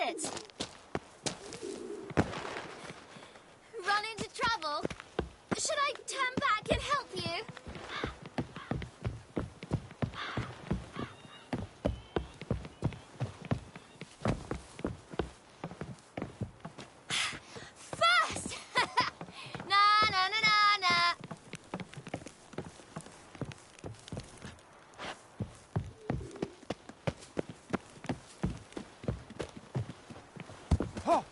it? Run into trouble? Should I turn back and help you? First! Na na na na na. Oh.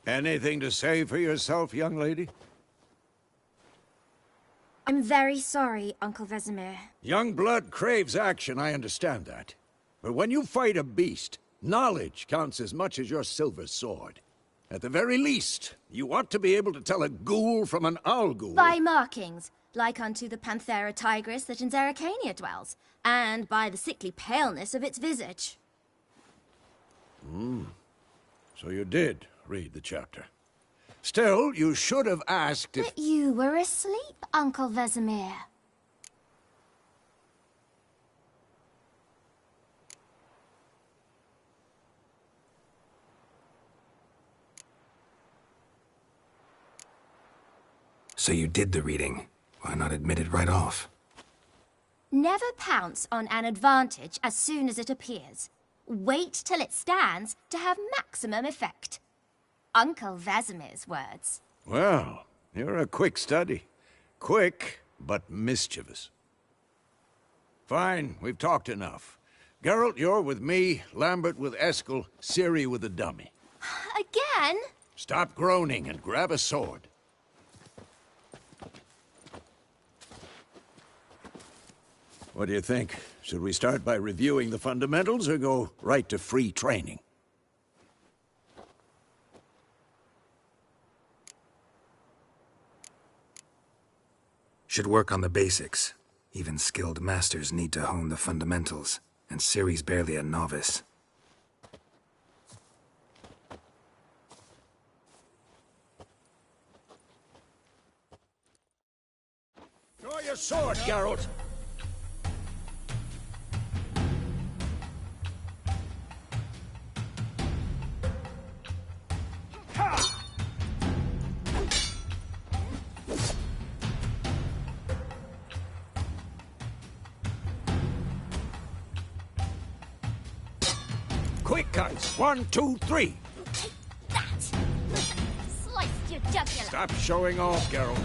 Anything to say for yourself, young lady? I'm very sorry, Uncle Vesemir. Young blood craves action, I understand that. But when you fight a beast, knowledge counts as much as your silver sword. At the very least, you ought to be able to tell a ghoul from an owl ghoul. By markings, like unto the Panthera tigris that in Zerrikania dwells, and by the sickly paleness of its visage. So you did read the chapter. Still, you should have asked if... But you were asleep, Uncle Vesemir. So you did the reading. Why not admit it right off? Never pounce on an advantage as soon as it appears. Wait till it stands to have maximum effect. Uncle Vesemir's words. Well, you're a quick study. Quick, but mischievous. Fine, we've talked enough. Geralt, you're with me, Lambert with Eskel, Ciri with the dummy. Again? Stop groaning and grab a sword. What do you think? Should we start by reviewing the fundamentals or go right to free training? Should work on the basics. Even skilled masters need to hone the fundamentals, and Ciri's barely a novice. Draw your sword, Geralt! Quick cuts! 1, 2, 3! Take that! Sliced your jugular! Stop showing off, Geralt.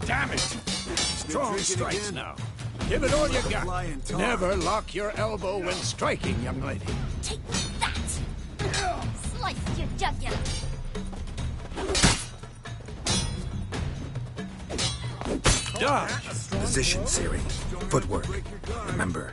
Damn it! Strong strikes now. Give it all you got. Never lock your elbow when striking, young lady. Take that! Sliced your jugular! Dodge! Position, Ciri. Footwork. Remember.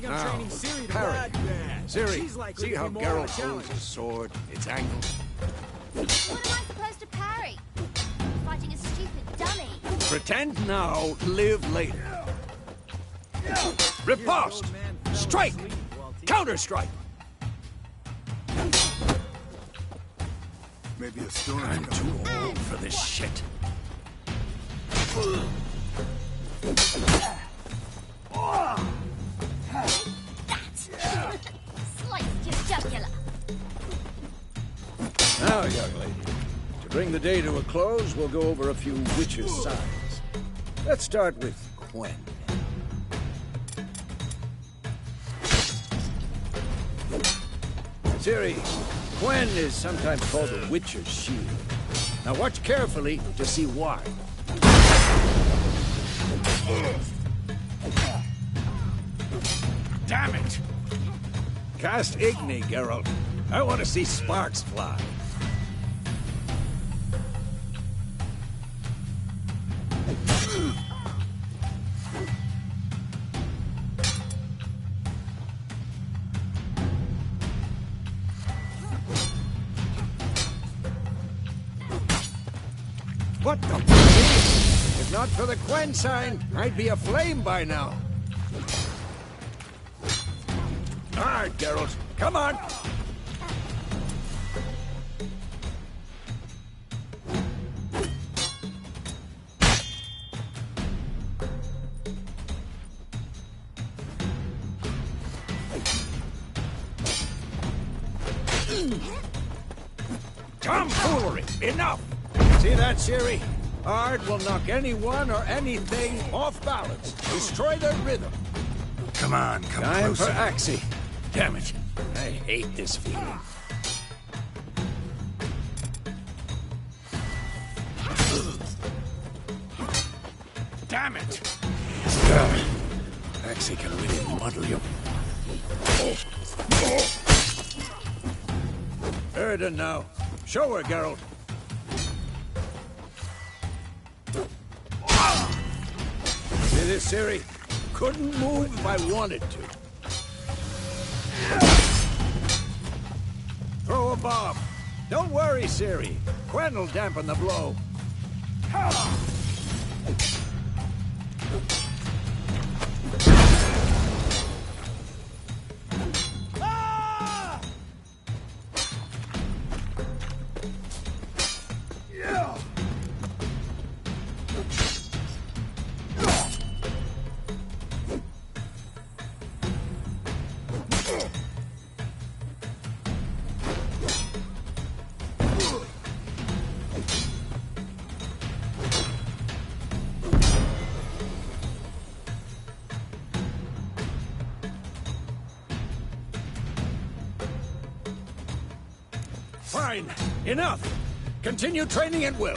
I'm training Ciri to parry. ride bad. Ciri, She's likely see to how be more Geralt of a challenge. holds his sword, its angle? What am I supposed to parry? Fighting a stupid dummy. Pretend now, live later. Riposte! Strike! Counter-strike! Maybe a stoner. I'm too old for this shit. Sliced your jugular. Now, young lady, to bring the day to a close, we'll go over a few witches' signs. Let's start with Quen. Ciri, Quen is sometimes called the Witcher's Shield. Now watch carefully to see why. Damn it! Cast Igni, Geralt. I want to see sparks fly. What the fuck? If not for the Quen sign, I'd be aflame by now. All right, Geralt, come on! Tomfoolery! Enough! See that, Ciri? Art will knock anyone or anything off balance. Destroy their rhythm. Come on, come Time closer. for Axie. Damn it. I hate this feeling. Damn it! Axie can really muddle you. Erden now. Show her, Geralt. See this, Ciri? Couldn't move if I wanted to. Throw a bomb. Don't worry, Ciri. Quen will dampen the blow. Fine. Enough. Continue training at will.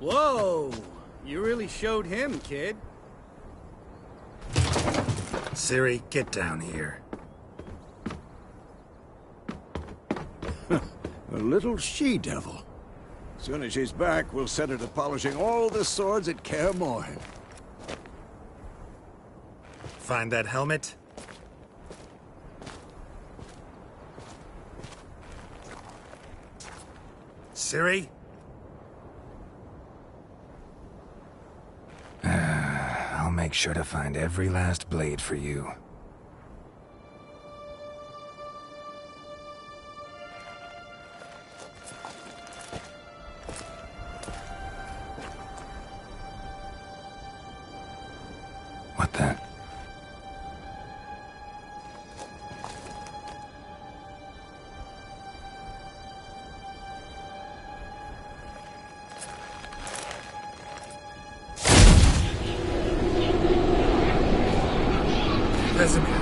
Whoa! You really showed him, kid. Ciri, get down here. A little she-devil. Soon as she's back, we'll set her to polishing all the swords at Kaer Morhen. Find that helmet? Ciri? I'll make sure to find every last blade for you. What the? Vesemir.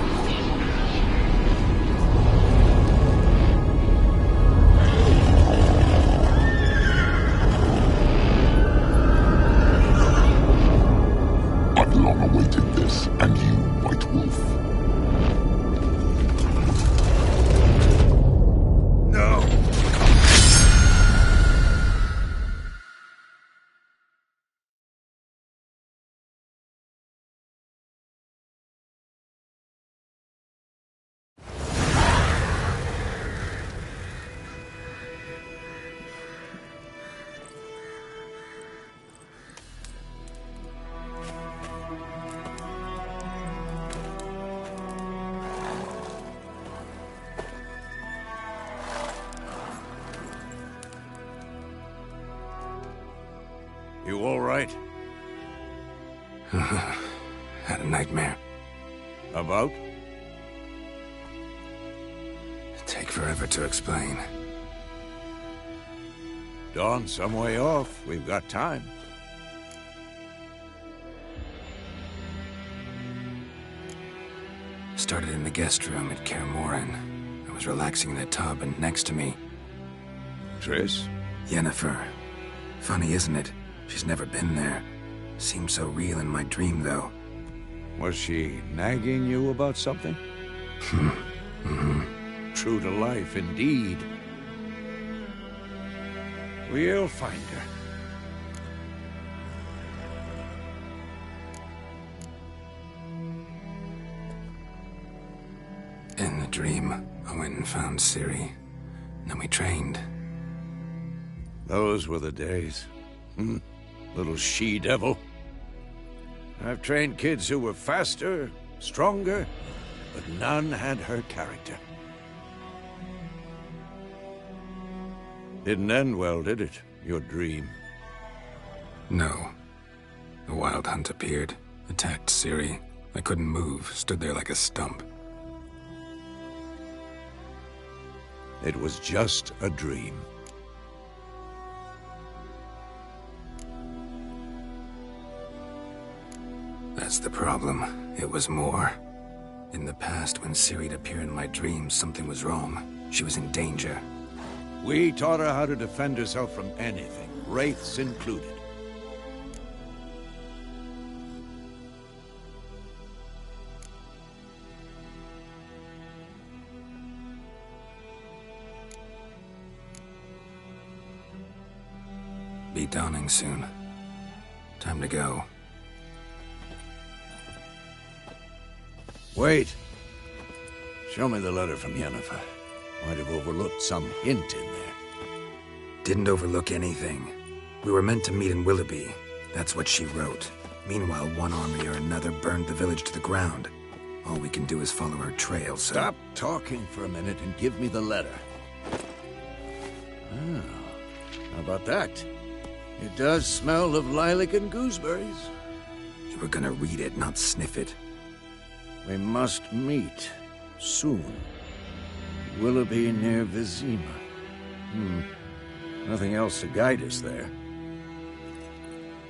I've long awaited this, and you, White Wolf. No! You all right? Had a nightmare. About? Take forever to explain. Dawn's some way off. We've got time. Started in the guest room at Kaer Morhen. I was relaxing in a tub, and next to me, Triss? Yennefer. Funny, isn't it? She's never been there. Seemed so real in my dream, though. Was she nagging you about something? True to life, indeed. We'll find her. In the dream, I went and found Ciri. Then we trained. Those were the days. Little she-devil. I've trained kids who were faster, stronger, but none had her character. Didn't end well, did it? Your dream? No. The Wild Hunt appeared, attacked Ciri. I couldn't move, stood there like a stump. It was just a dream. That's the problem. It was more. In the past, when Ciri'd appear in my dreams, something was wrong. She was in danger. We taught her how to defend herself from anything, wraiths included. Be dawning soon. Time to go. Wait. Show me the letter from Yennefer. Might have overlooked some hint in there. Didn't overlook anything. We were meant to meet in Willoughby. That's what she wrote. Meanwhile, one army or another burned the village to the ground. All we can do is follow her trail, so... Stop talking for a minute and give me the letter. Ah, how about that? It does smell of lilac and gooseberries. You were gonna read it, not sniff it. We must meet. Soon. Willoughby near Vizima. Nothing else to guide us there.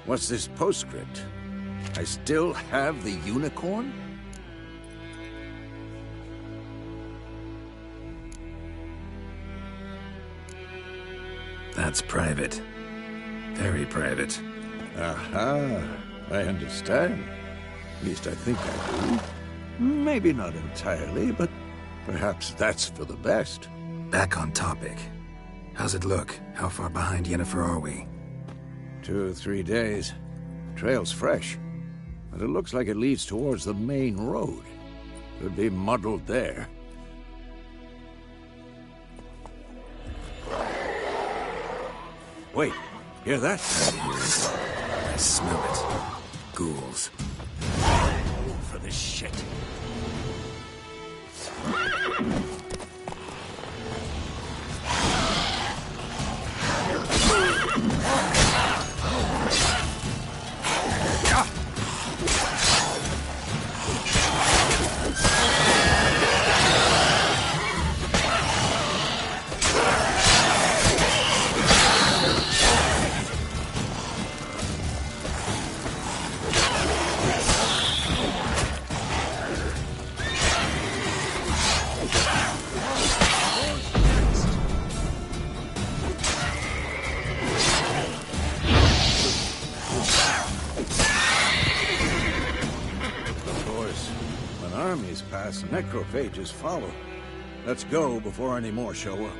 What's this postscript? I still have the unicorn? That's private. Very private. Aha, I understand. At least I think I do. Maybe not entirely, but perhaps that's for the best. Back on topic. How's it look? How far behind Yennefer are we? 2 or 3 days. Trail's fresh, but it looks like it leads towards the main road. Could be muddled there. Wait, hear that? I smell it. Ghouls. For this shit. Necrophages follow. Let's go before any more show up.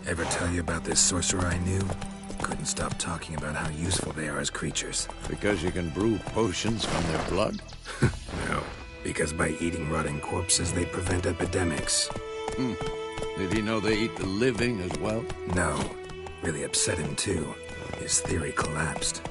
Ever tell you about this sorcerer I knew? Couldn't stop talking about how useful they are as creatures. Because you can brew potions from their blood? No, because by eating rotting corpses, they prevent epidemics. Did he know they eat the living as well? No. Really upset him, too. His theory collapsed.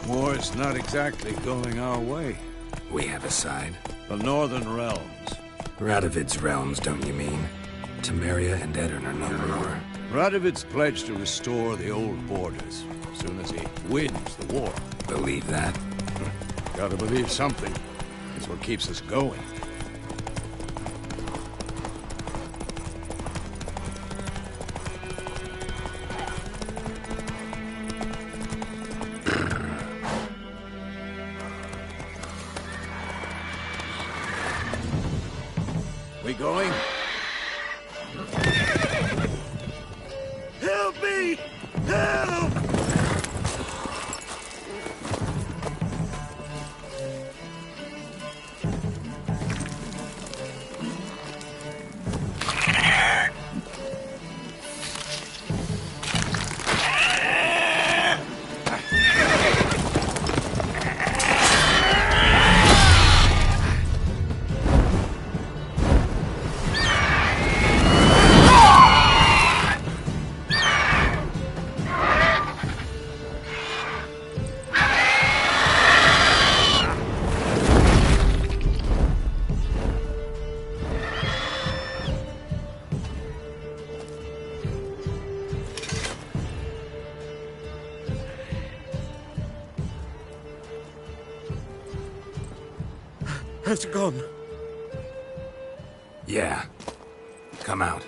War's not exactly going our way. We have a side. The Northern Realms. Radovid's realms, don't you mean? Temeria and Edirn are no more. Radovid's pledged to restore the old borders as soon as he wins the war. Believe that? Gotta believe something. It's what keeps us going. We going? Help me! Help! Has it gone? Yeah. Come out.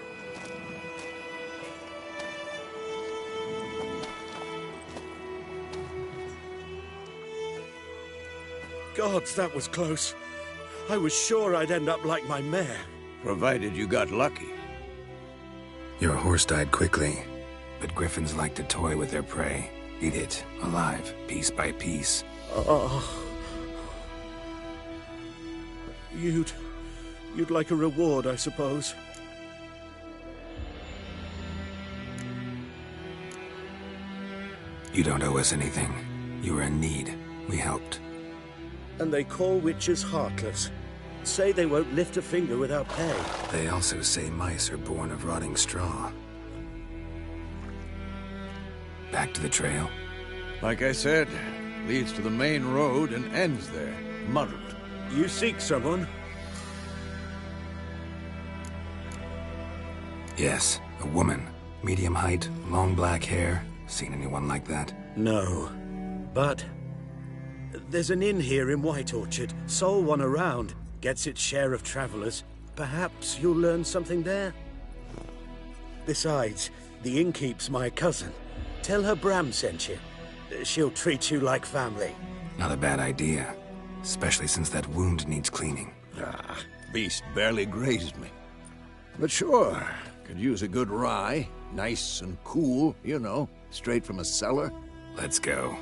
Gods, that was close. I was sure I'd end up like my mare. Provided you got lucky. Your horse died quickly, but griffins like to toy with their prey. Eat it, alive, piece by piece. Oh. You'd like a reward, I suppose. You don't owe us anything. You were in need. We helped. And they call witches heartless. Say they won't lift a finger without pay. They also say mice are born of rotting straw. Back to the trail? Like I said, leads to the main road and ends there, muddled. You seek someone? Yes, a woman. Medium height, long black hair. Seen anyone like that? No. But there's an inn here in White Orchard. Sole one around. Gets its share of travelers. Perhaps you'll learn something there? Besides, the innkeep's my cousin. Tell her Bram sent you. She'll treat you like family. Not a bad idea. Especially since that wound needs cleaning. Ah, beast barely grazed me. But sure, could use a good rye. Nice and cool, you know, straight from a cellar. Let's go.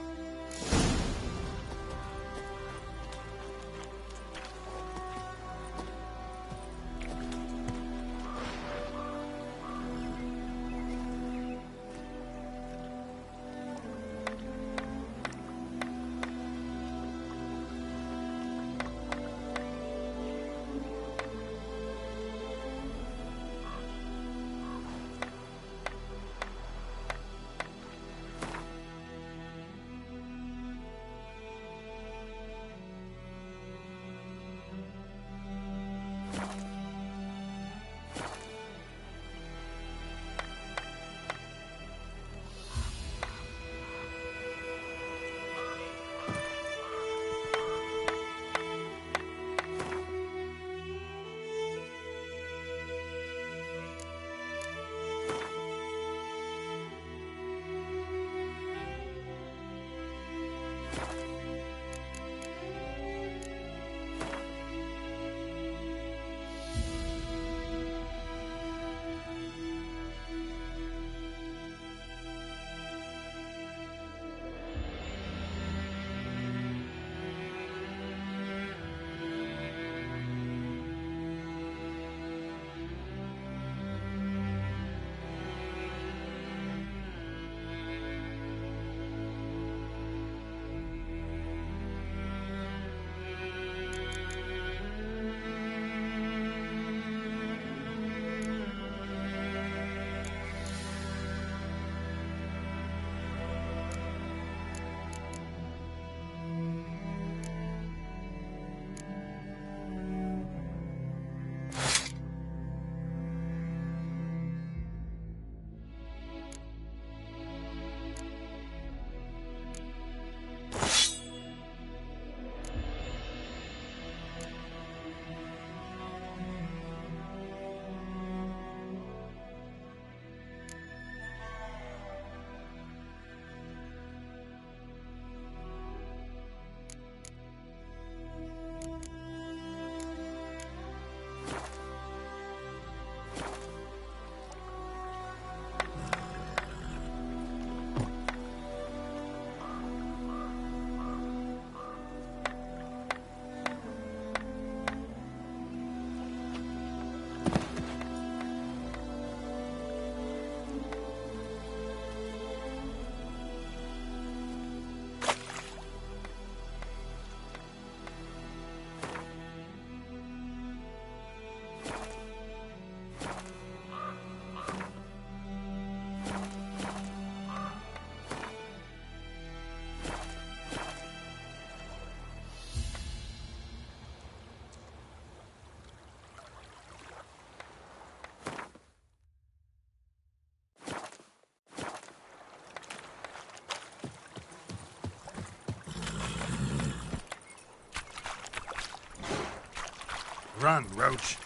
Run, Roach.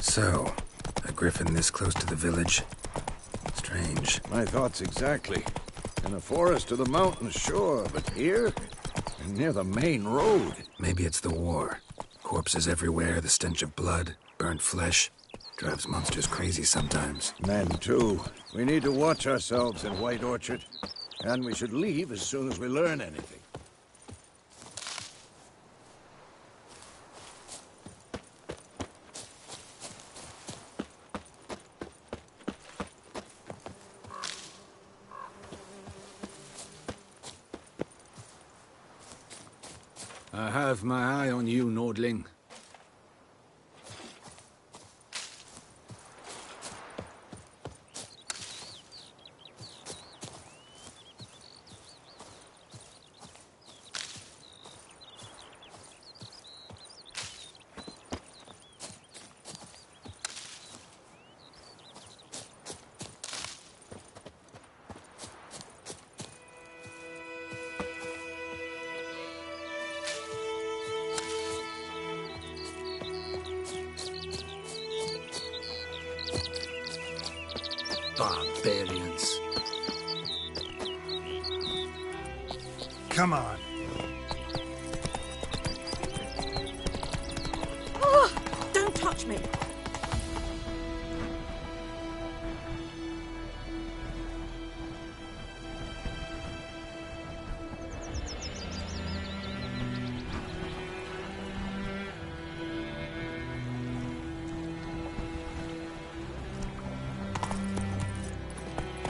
So, a griffin this close to the village? Strange. My thoughts exactly. In the forest or the mountains, sure, but here? Near the main road. Maybe it's the war. Corpses everywhere, the stench of blood, burnt flesh. Drives monsters crazy sometimes. Men, too. We need to watch ourselves in White Orchard. And we should leave as soon as we learn anything. I have my eye on you, Nordling. Barbarians. Come on. Oh, don't touch me.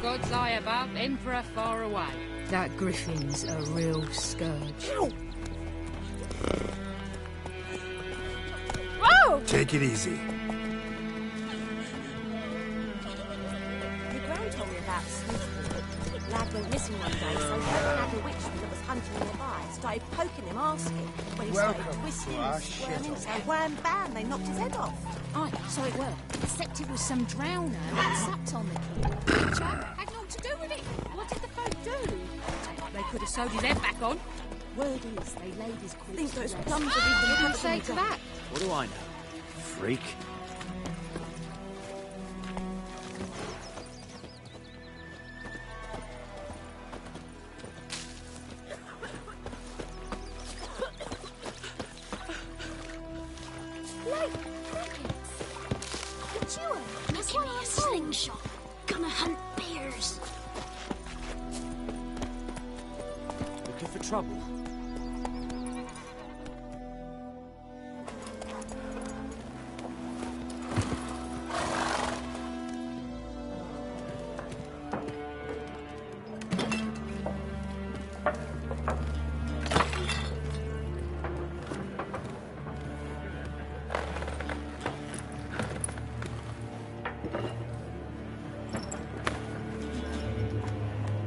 Gods eye above, Emperor far away. That griffin's a real scourge. Whoa! Take it easy. Your gran told me about Sneaky. Lad went missing one day, so he had a witchman that was hunting nearby. Started poking him, asking. When he started twisting and squirming, so wham bam, they knocked his head off. Aye, so it were. Except it was some drowner that sucked on the kid. Chap had naught to do with it. What did the folk do? They could have sewed his head back on. Word is, they laid his corpse. Think those to plums rest. have What even do you happened say to that? What do I know? Freak. Slingshot. Gonna hunt bears. Looking for trouble?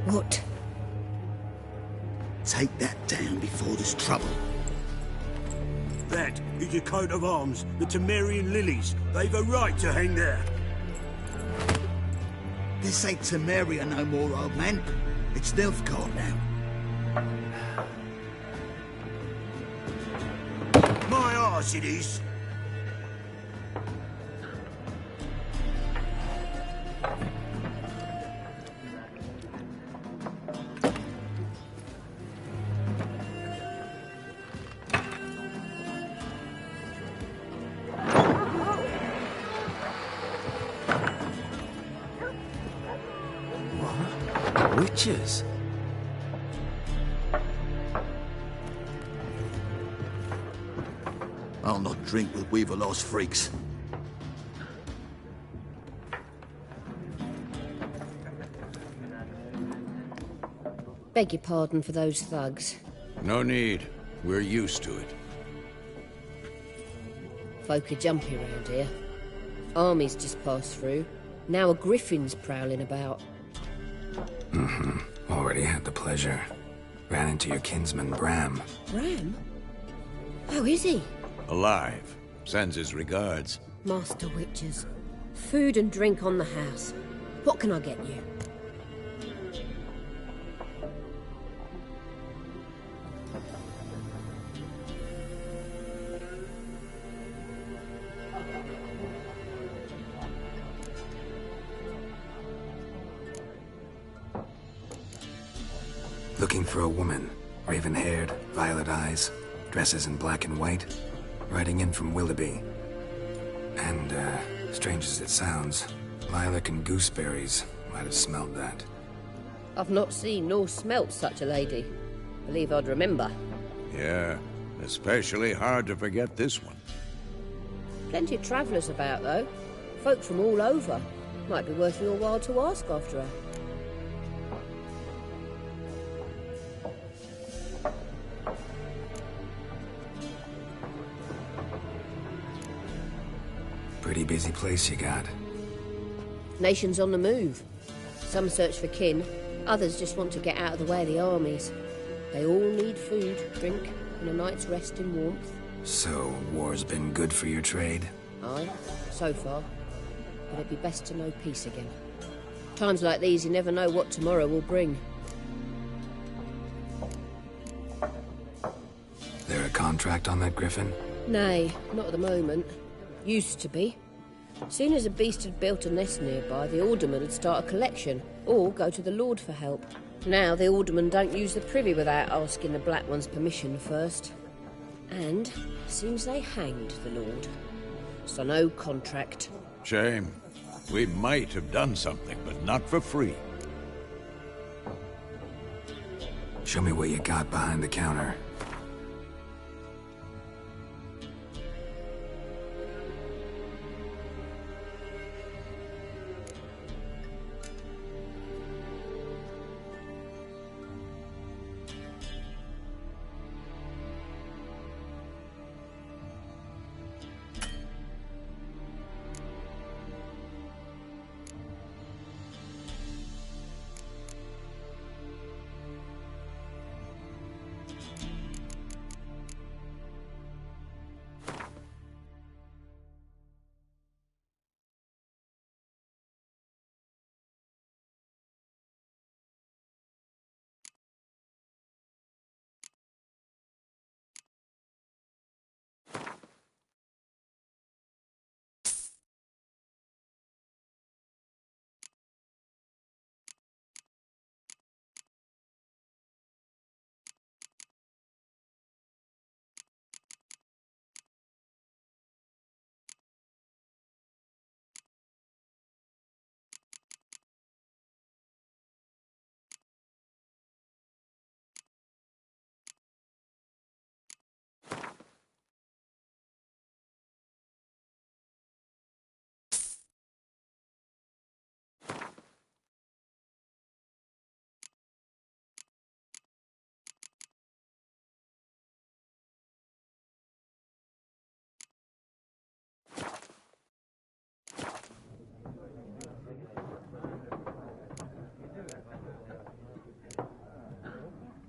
What? Take that down before there's trouble. That is a coat of arms, the Temerian lilies. They've a right to hang there. This ain't Temeria no more, old man. It's Nilfgaard now. My arse it is. Witches? I'll not drink with Weaverlaw's freaks. Beg your pardon for those thugs. No need. We're used to it. Folk are jumpy around here. Armies just passed through. Now a griffin's prowling about. Already had the pleasure. Ran into your kinsman, Bram. Bram? How is he? Alive. Sends his regards. Master Witches. Food and drink on the house. What can I get you? Looking for a woman. Raven-haired, violet eyes, dresses in black and white. Riding in from Willoughby. And, strange as it sounds, lilac and gooseberries might have smelled that. I've not seen nor smelt such a lady. Believe I'd remember. Yeah, especially hard to forget this one. Plenty of travellers about, though. Folk from all over. Might be worth your while to ask after her. Pretty busy place you got. Nations on the move. Some search for kin, others just want to get out of the way of the armies. They all need food, drink, and a night's rest in warmth. So, war's been good for your trade? Aye, so far. But it'd be best to know peace again. Times like these, you never know what tomorrow will bring. There a contract on that griffin? Nay, not at the moment. Used to be. Soon as a beast had built a nest nearby, the alderman would start a collection, or go to the Lord for help. Now the aldermen don't use the privy without asking the Black One's permission first. And seems they hanged the Lord. So no contract. Shame. We might have done something, but not for free. Show me what you got behind the counter.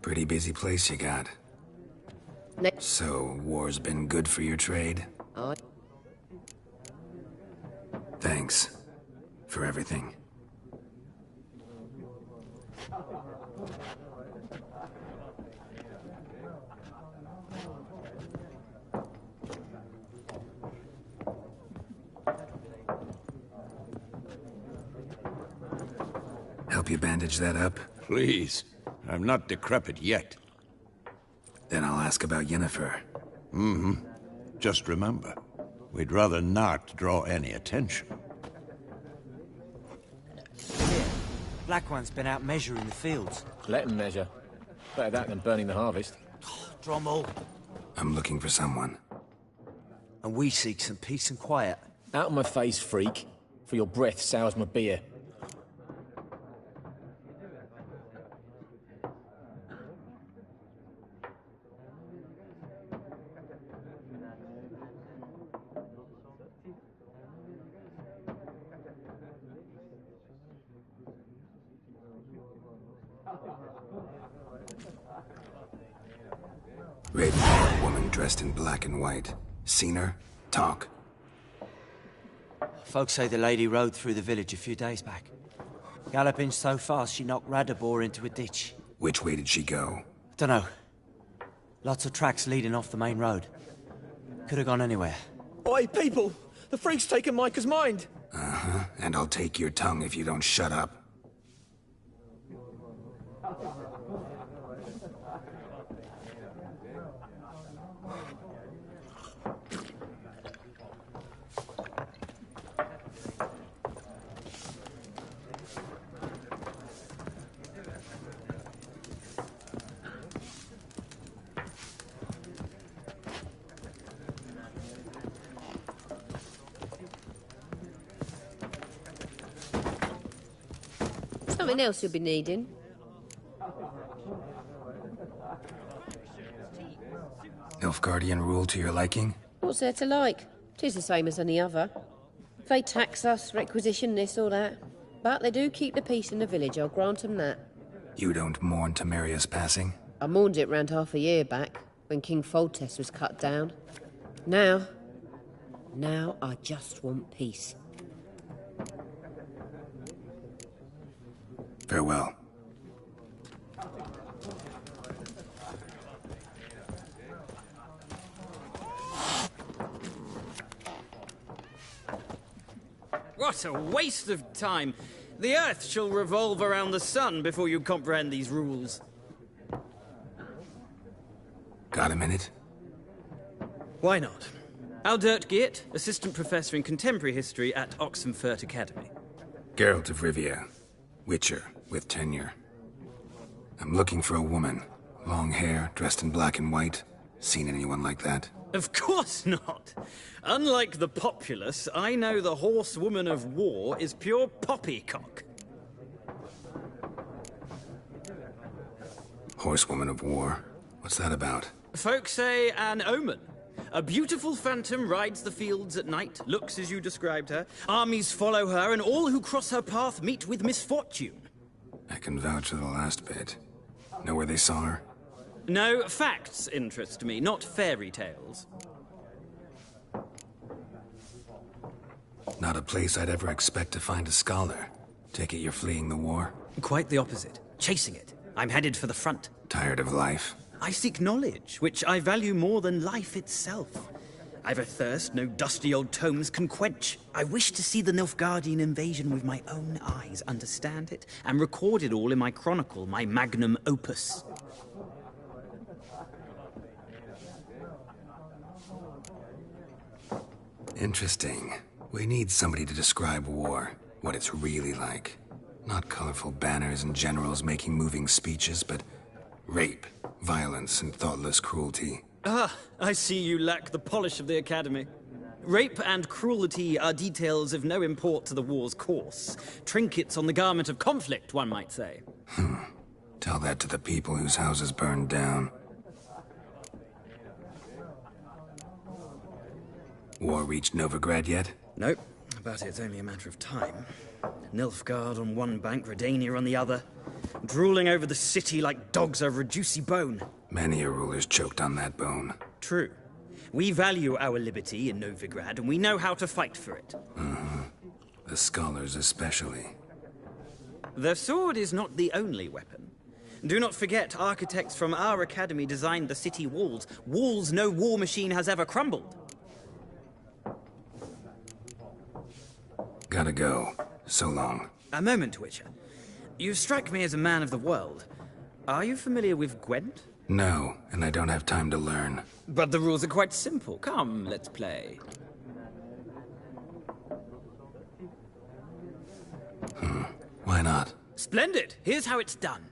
Pretty busy place you got. So, war's been good for your trade? Thanks. For everything. Help you bandage that up? Please. I'm not decrepit yet. Then I'll ask about Yennefer. Mm-hmm. Just remember, we'd rather not draw any attention. Black One's been out measuring the fields. Let him measure. Better that than burning the harvest. Drommel. I'm looking for someone. And we seek some peace and quiet. Out of my face, freak. For your breath sours my beer. Raven-haired woman dressed in black and white. Seen her? Talk. Folks say the lady rode through the village a few days back. Galloping so fast she knocked Radabor into a ditch. Which way did she go? Dunno. Lots of tracks leading off the main road. Could have gone anywhere. Oi, people! The freak's taken Micah's mind! Uh-huh. And I'll take your tongue if you don't shut up. Something else you'll be needing. Nilfgaardian rule to your liking? What's there to like? 'Tis the same as any other. They tax us, requisition this or that. But they do keep the peace in the village, I'll grant 'em that. You don't mourn Temeria's passing? I mourned it round half a year back, when King Foltest was cut down. Now I just want peace. Farewell. What a waste of time! The Earth shall revolve around the sun before you comprehend these rules. Got a minute? Why not? Aldert Geert, Assistant Professor in Contemporary History at Oxenfurt Academy. Geralt of Rivia. Witcher, with tenure. I'm looking for a woman. Long hair, dressed in black and white. Seen anyone like that? Of course not! Unlike the populace, I know the horsewoman of war is pure poppycock. Horsewoman of war? What's that about? Folk say an omen. A beautiful phantom rides the fields at night, looks as you described her. Armies follow her, and all who cross her path meet with misfortune. I can vouch for the last bit. Know where they saw her? No, facts interest me, not fairy tales. Not a place I'd ever expect to find a scholar. Take it you're fleeing the war? Quite the opposite. Chasing it. I'm headed for the front. Tired of life? I seek knowledge, which I value more than life itself. I've a thirst no dusty old tomes can quench. I wish to see the Nilfgaardian invasion with my own eyes, understand it, and record it all in my chronicle, my magnum opus. Interesting. We need somebody to describe war, what it's really like. Not colorful banners and generals making moving speeches, but rape, violence, and thoughtless cruelty. Ah, I see you lack the polish of the Academy. Rape and cruelty are details of no import to the war's course. Trinkets on the garment of conflict, one might say. Tell that to the people whose houses burned down. War reached Novigrad yet? Nope, but it's only a matter of time. Nilfgaard on one bank, Redania on the other. Drooling over the city like dogs over a juicy bone. Many a ruler's choked on that bone. True. We value our liberty in Novigrad, and we know how to fight for it. The scholars especially. The sword is not the only weapon. Do not forget, architects from our academy designed the city walls. Walls no war machine has ever crumbled. Gotta go. So long. A moment, Witcher. You strike me as a man of the world. Are you familiar with Gwent? No, and I don't have time to learn. But the rules are quite simple. Come, let's play. Why not? Splendid! Here's how it's done.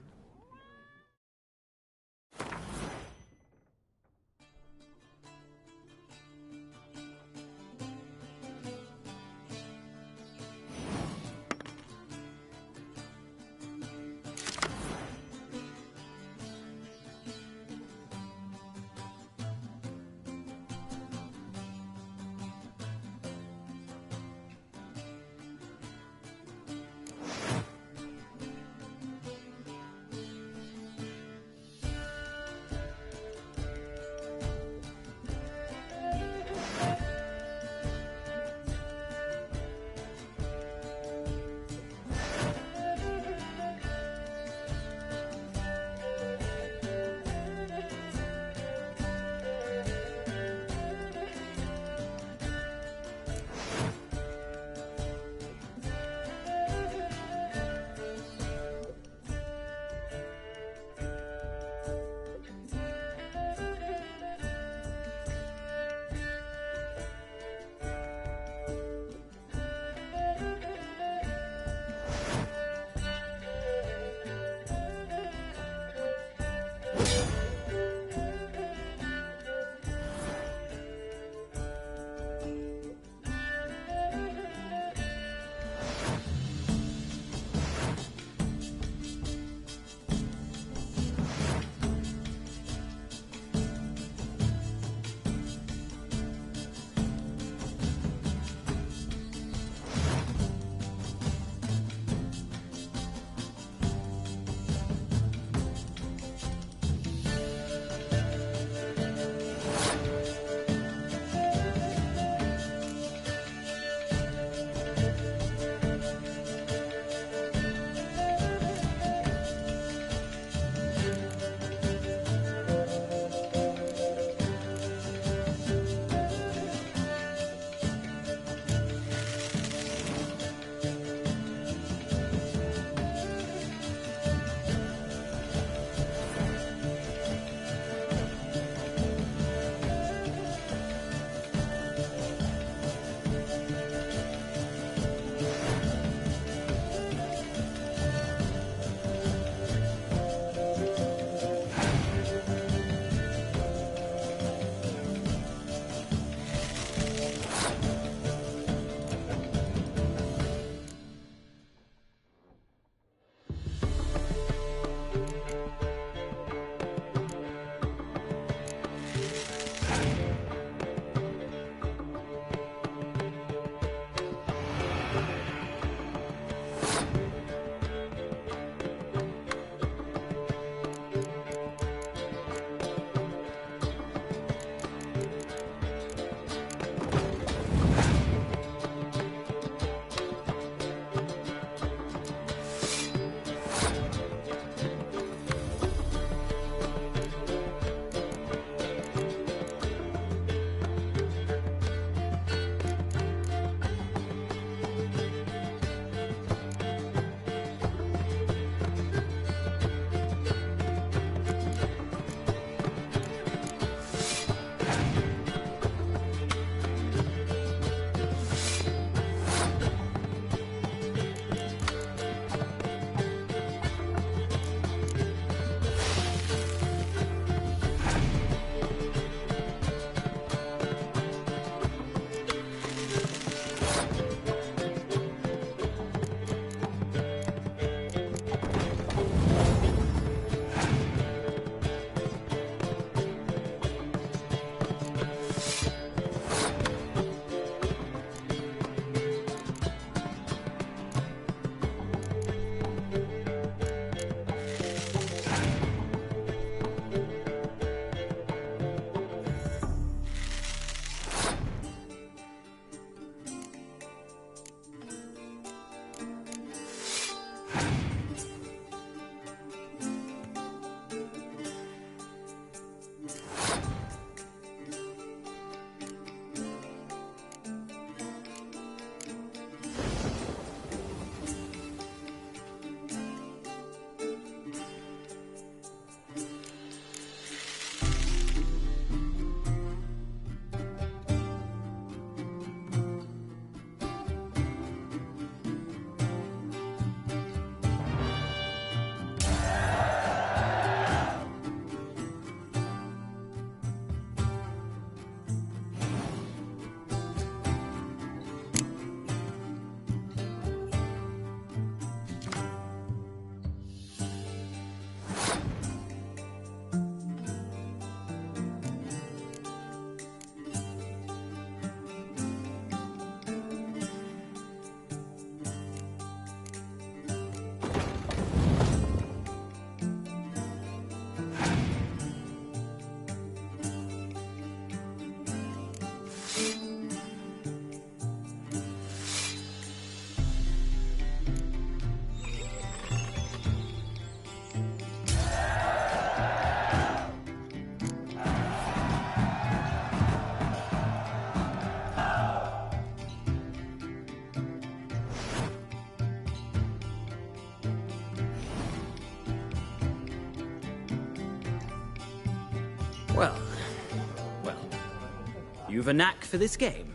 You've a knack for this game.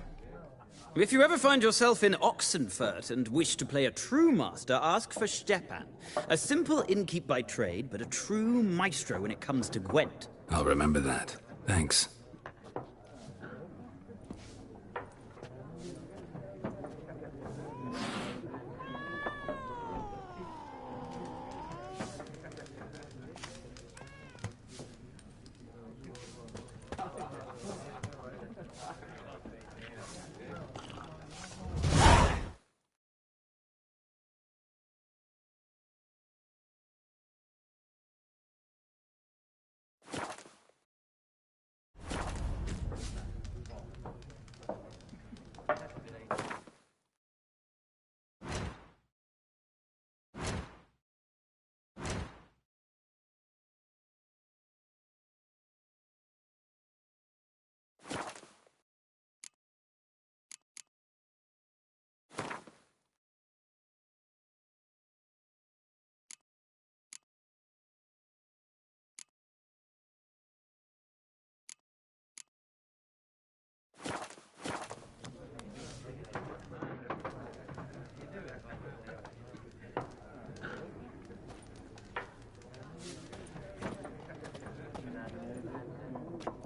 If you ever find yourself in Oxenfurt and wish to play a true master, ask for Stepan. A simple innkeep by trade, but a true maestro when it comes to Gwent. I'll remember that. Thanks.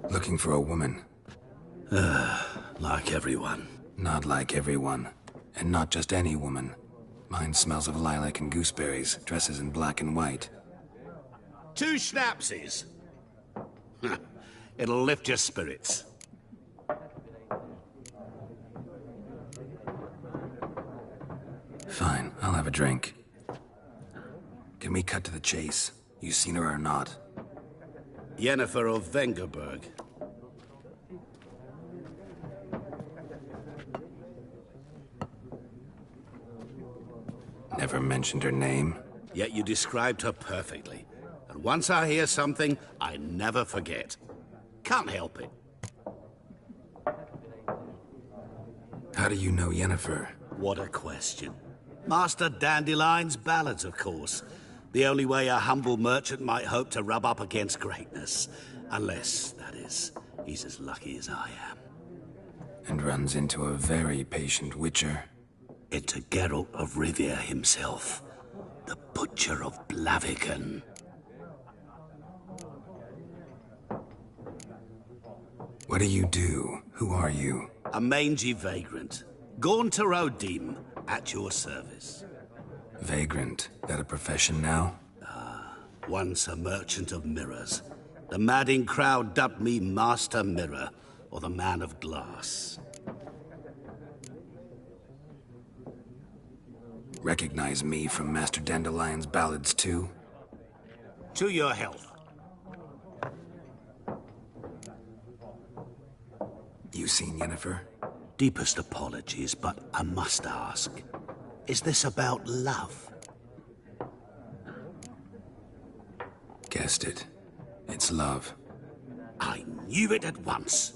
Looking for a woman. Like everyone. Not like everyone. And not just any woman. Mine smells of lilac and gooseberries, dresses in black and white. 2 schnapsies. It'll lift your spirits. Fine, I'll have a drink. Can we cut to the chase? You seen her or not? Yennefer of Vengerberg. Never mentioned her name? Yet you described her perfectly. And once I hear something, I never forget. Can't help it. How do you know Yennefer? What a question. Master Dandelion's ballads, of course. The only way a humble merchant might hope to rub up against greatness. Unless, that is, he's as lucky as I am. And runs into a very patient witcher. Into Geralt of Rivia himself. The Butcher of Blaviken. What do you do? Who are you? A mangy vagrant. Gaunter Odim, at your service. Vagrant? That a profession now? Once a merchant of mirrors. The madding crowd dubbed me Master Mirror, or the Man of Glass. Recognize me from Master Dandelion's ballads too? To your health. You seen Yennefer? Deepest apologies, but I must ask. Is this about love? Guessed it. It's love. I knew it at once.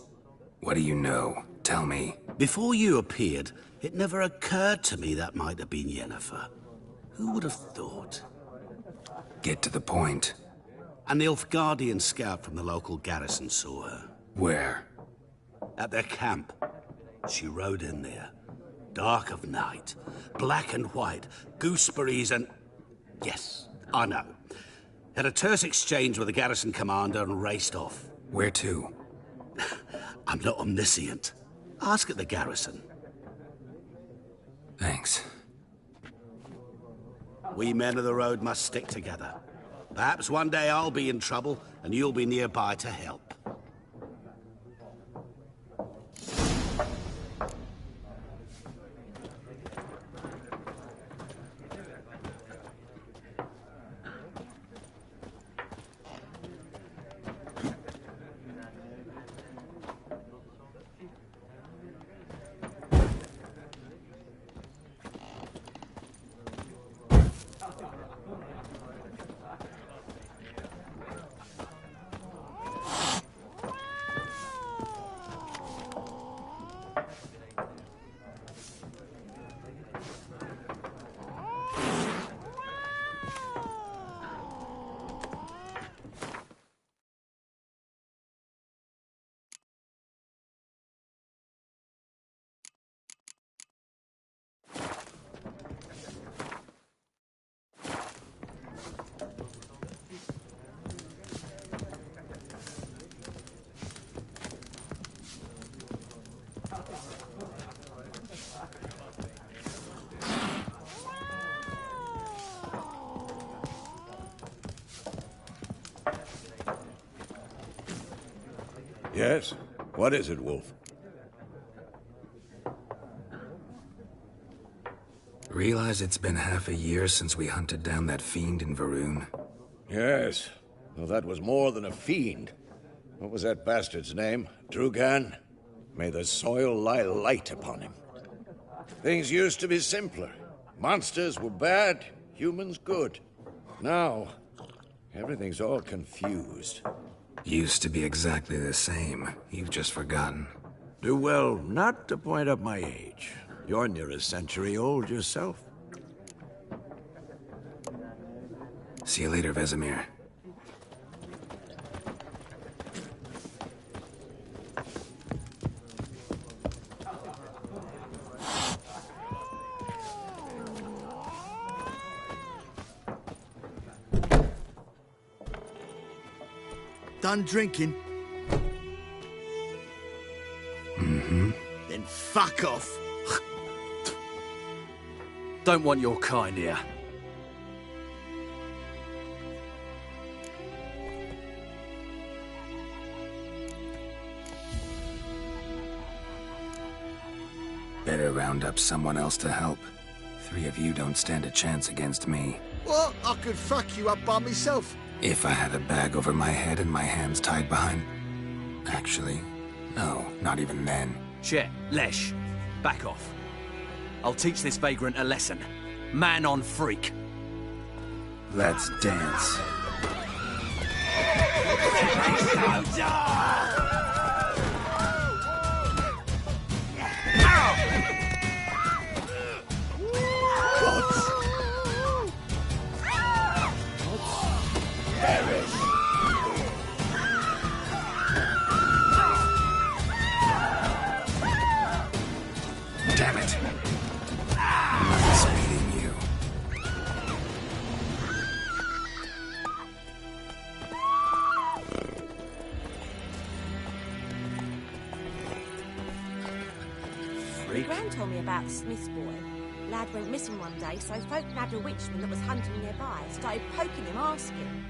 What do you know? Tell me. Before you appeared, it never occurred to me that might have been Yennefer. Who would have thought? Get to the point. An Nilfgaardian scout from the local garrison saw her. Where? At their camp. She rode in there. Dark of night. Black and white. Gooseberries and... Yes, I know. Had a terse exchange with the garrison commander and raced off. Where to? I'm not omniscient. Ask at the garrison. Thanks. We men of the road must stick together. Perhaps one day I'll be in trouble and you'll be nearby to help. Yes? What is it, Wolf? Realize it's been half a year since we hunted down that fiend in Varun? Yes. Well, that was more than a fiend. What was that bastard's name? Drugan? May the soil lie light upon him. Things used to be simpler. Monsters were bad, humans good. Now, everything's all confused. Used to be exactly the same. You've just forgotten. Do well not to point up my age. You're near a century old yourself. See you later, Vesemir. Done drinking? Mm-hmm. Then fuck off. Don't want your kind here. Better round up someone else to help. 3 of you don't stand a chance against me. What? I could fuck you up by myself. If I had a bag over my head and my hands tied behind... Actually, no, not even then. Shit, Lesh, back off. I'll teach this vagrant a lesson. Man on freak. Let's dance. Damn it. Nothing's beating you. Gran told me about the Smith's boy. Lad went missing one day, so folk nabbed a witchman that was hunting nearby. Started poking him, asking.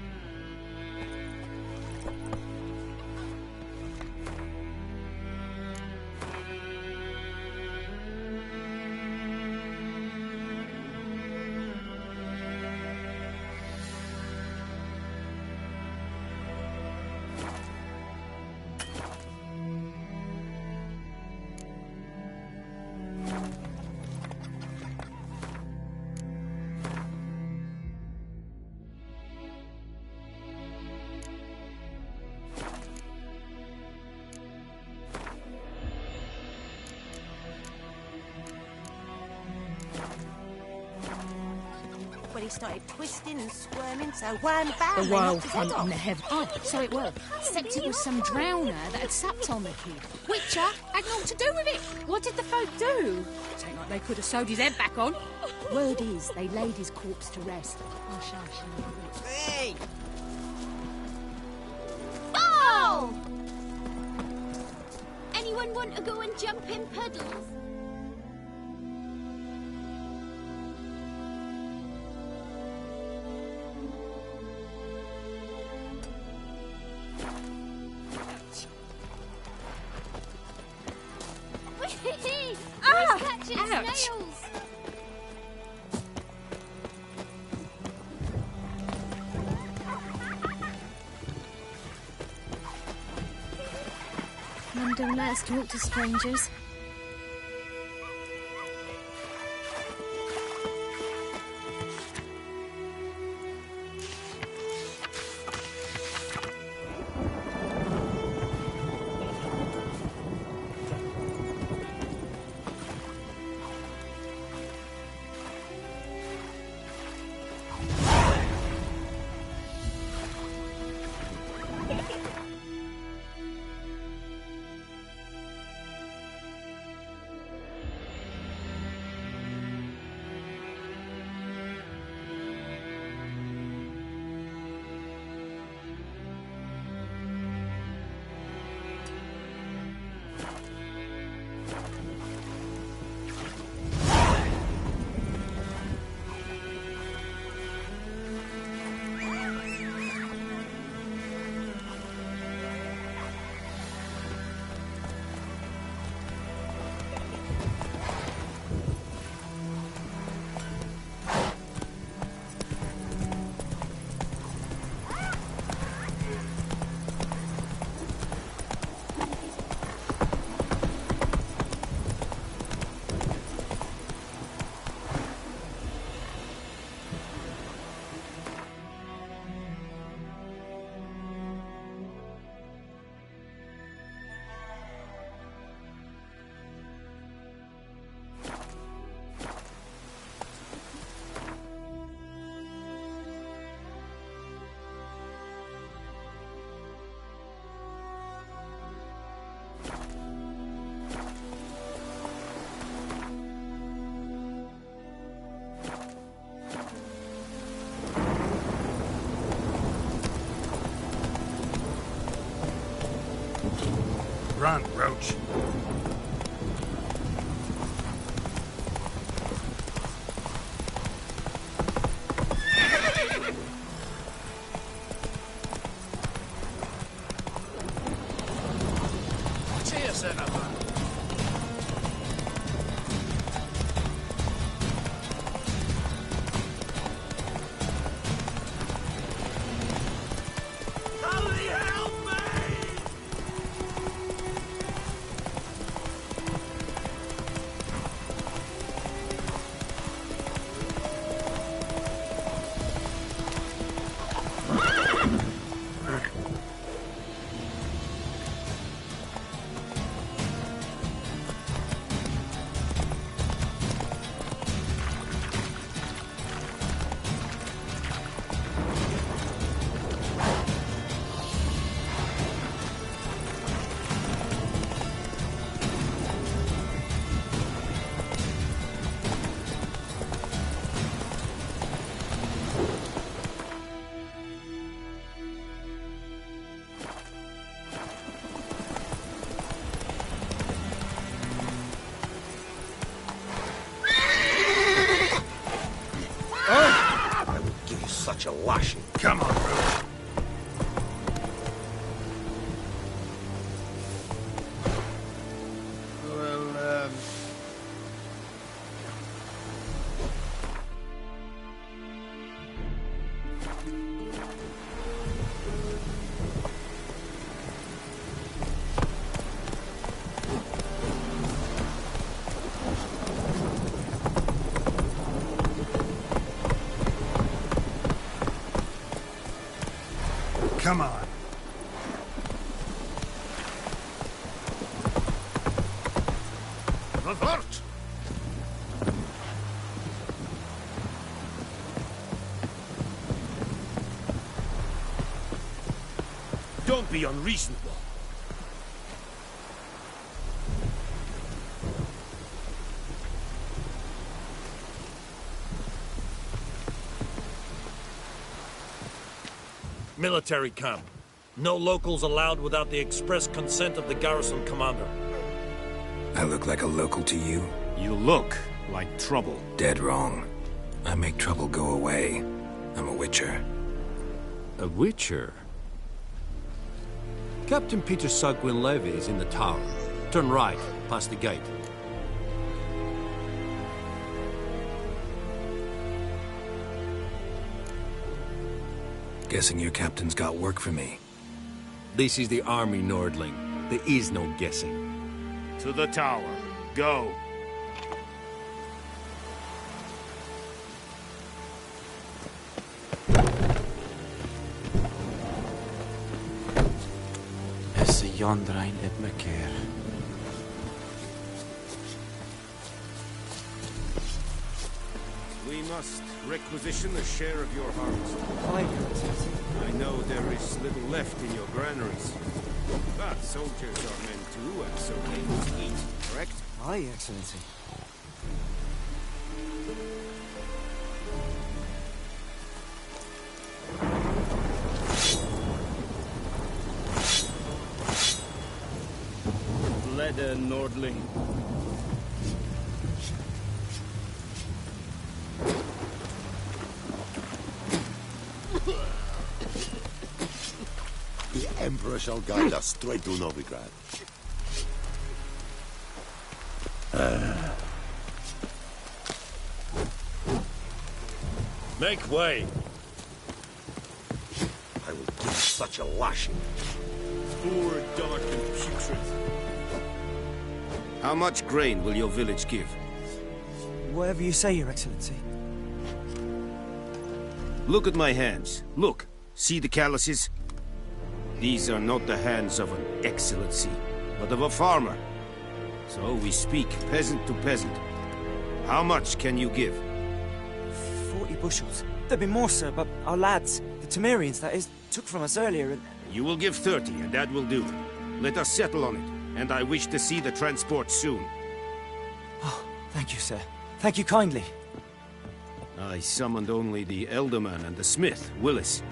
When he started twisting and squirming, so wham bam. The they wild knocked his front head in off. the heaven. Oh, so it was. Except it was some drowner that had supped on the kid. Witcher had naught to do with it. What did the folk do? It ain't like they could have sewed his head back on. Word is, they laid his corpse to rest. Oh, shush. Hey! Oh! Anyone want to go and jump in puddles? Ah! Catching Ouch! snails! Mum don't let us talk to strangers. Run, Roach. Cheers, Senator. Such a lashing. Come on, Roach. Well, come on. Revert! Don't be unreasonable. Military camp. No locals allowed without the express consent of the garrison commander. I look like a local to you? You look like trouble. Dead wrong. I make trouble go away. I'm a witcher. A witcher? Captain Peter Sagwin Levy is in the tower. Turn right, past the gate. Guessing your captain's got work for me. This is the army, Nordling. There is no guessing. To the tower. Go. Essa Yondrain Ibmakir. We must requisition a share of your harvest. Aye, Your Excellency. I know there is little left in your granaries. But soldiers are men too, and so they must eat, correct? Aye, Excellency. Leda Nordling. The Emperor shall guide us straight to Novigrad. Make way. I will give you such a lashing. Poor, dark, and putrid. How much grain will your village give? Whatever you say, Your Excellency. Look at my hands. Look. See the calluses? These are not the hands of an excellency, but of a farmer. So we speak peasant to peasant. How much can you give? 40 bushels. There'd be more, sir, but our lads, the Temerians, that is, took from us earlier and... You will give 30, and that will do. Let us settle on it, and I wish to see the transport soon. Oh, thank you, sir. Thank you kindly. I summoned only the Elderman and the smith, Willis.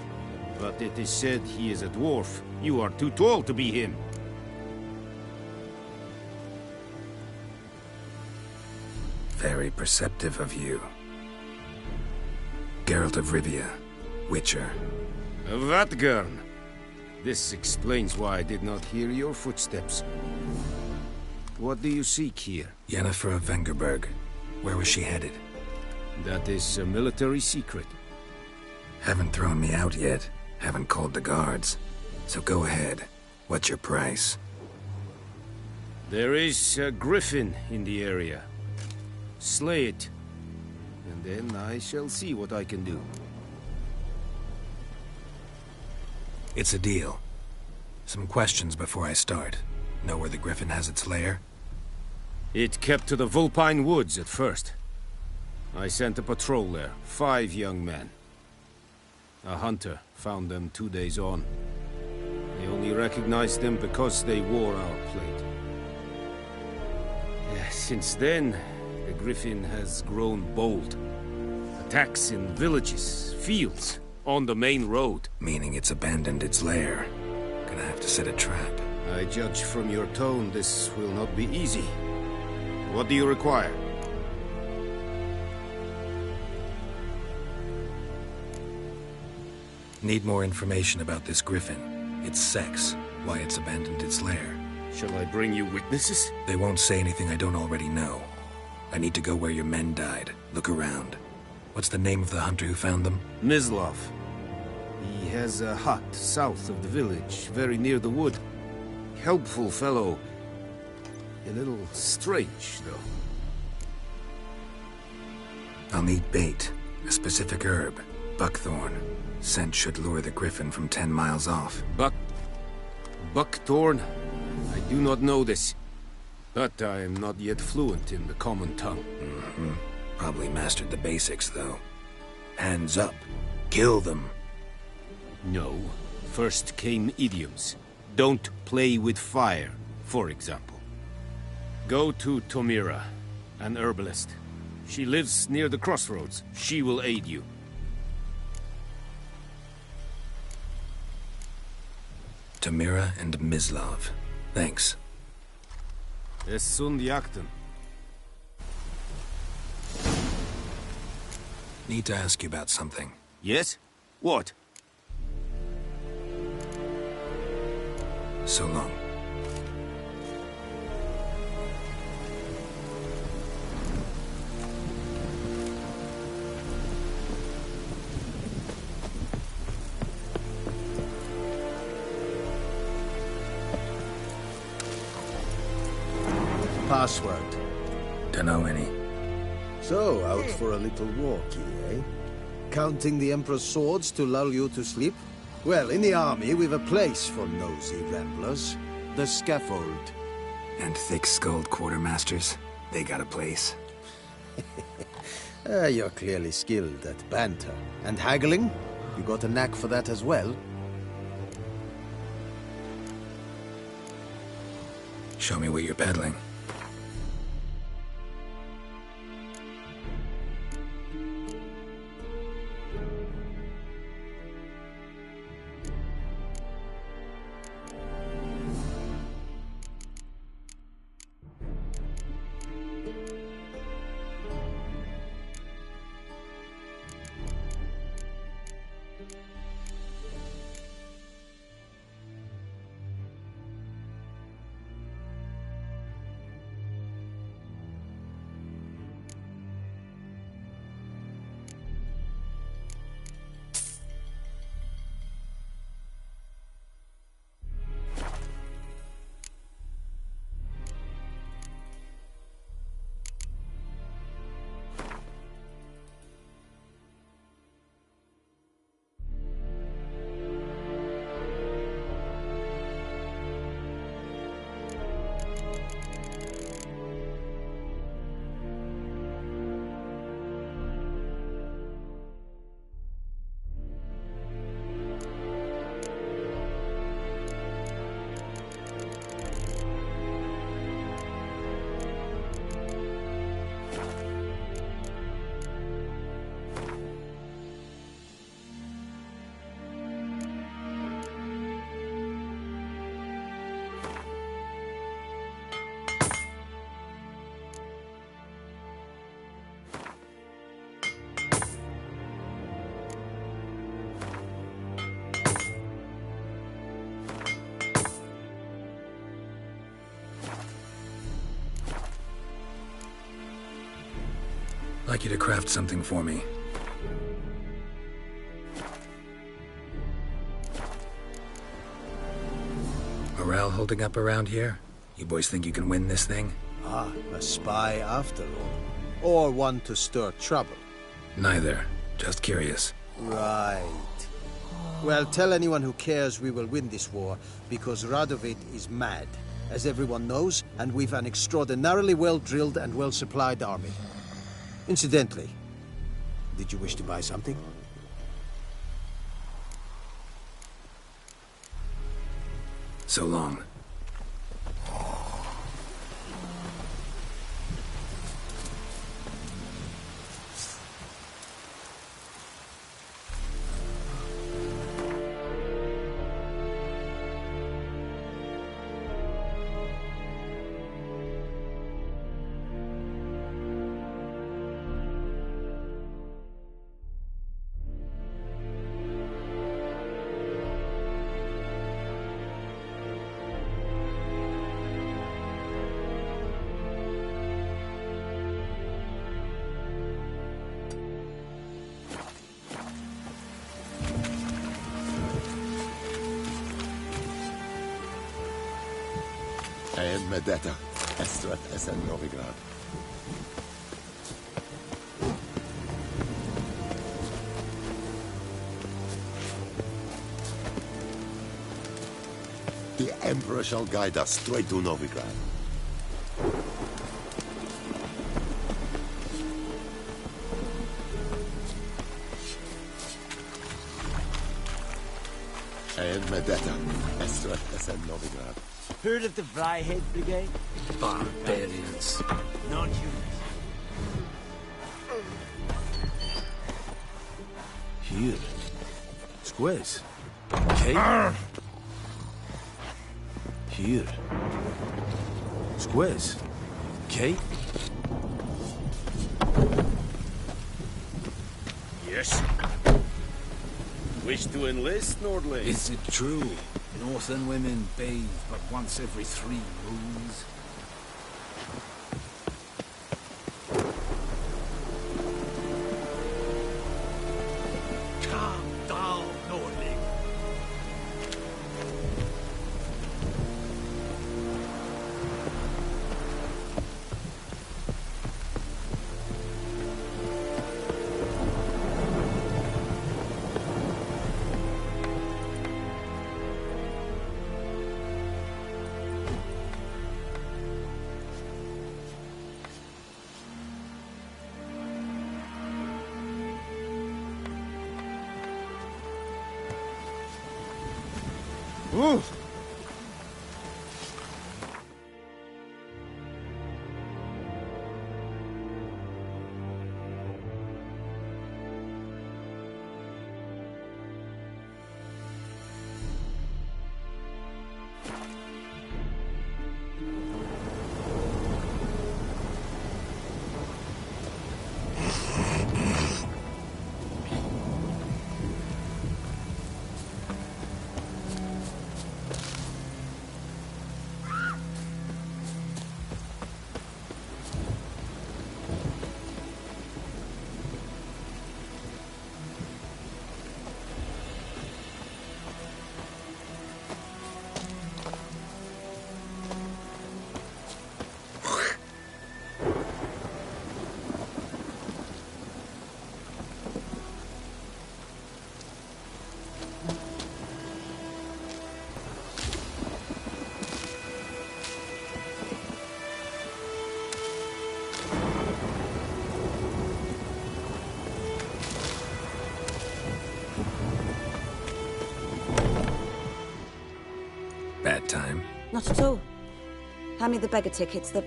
But it is said he is a dwarf. You are too tall to be him. Very perceptive of you. Geralt of Rivia, Witcher. Vatgern! This explains why I did not hear your footsteps. What do you seek here? Yennefer of Vengerberg. Where was she headed? That is a military secret. Haven't thrown me out yet. Haven't called the guards. So go ahead. What's your price? There is a griffin in the area. Slay it. And then I shall see what I can do. It's a deal. Some questions before I start. Know where the griffin has its lair? It kept to the Vulpine Woods at first. I sent a patrol there, 5 young men. A hunter found them 2 days on. They only recognized them because they wore our plate. Since then, the griffin has grown bold. Attacks in villages, fields, on the main road. Meaning it's abandoned its lair. Gonna have to set a trap. I judge from your tone this will not be easy. What do you require? Need more information about this griffin. Its sex, why it's abandoned its lair. Shall I bring you witnesses? They won't say anything I don't already know. I need to go where your men died. Look around. What's the name of the hunter who found them? Mislav. He has a hut south of the village, very near the wood. Helpful fellow. A little strange, though. I'll need bait. A specific herb. Buckthorn. Scent should lure the griffin from 10 miles off. Buckthorn? I do not know this. But I am not yet fluent in the common tongue. Probably mastered the basics, though. Hands up. Kill them. No. First came idioms. Don't play with fire, for example. Go to Tomira, an herbalist. She lives near the crossroads. She will aid you. Tomira and Mislav. Thanks. Es sunt jakten. Need to ask you about something. Yes? What? So long. Password? Dunno any. So, out for a little walkie, eh? Counting the Emperor's swords to lull you to sleep? Well, in the army, we've a place for nosy ramblers. The scaffold. And thick-skulled quartermasters? They got a place. You're clearly skilled at banter. And haggling? You got a knack for that as well? Show me what you're peddling. like you to craft something for me. Morale holding up around here? You boys think you can win this thing? Ah, a spy after all. Or one to stir trouble. Neither. Just curious. Right. Well, tell anyone who cares we will win this war, because Radovid is mad, as everyone knows, and we've an extraordinarily well-drilled and well-supplied army. Incidentally, did you wish to buy something? So long. And Medetta, Estrat SN Novigrad. The Emperor shall guide us straight to Novigrad. And Medetta, Estrat SN Novigrad. Heard of the Vryhead Brigade? Barbarians. Non-humans. Here. Squares. Okay. Here. Squares. Okay. Yes. Wish to enlist, Nordling? Is it true? Northern women bathe but once every 3 moons. Calm down, Nordling. Ooh. Bad time. Not at all. Hand me the beggar tickets, the...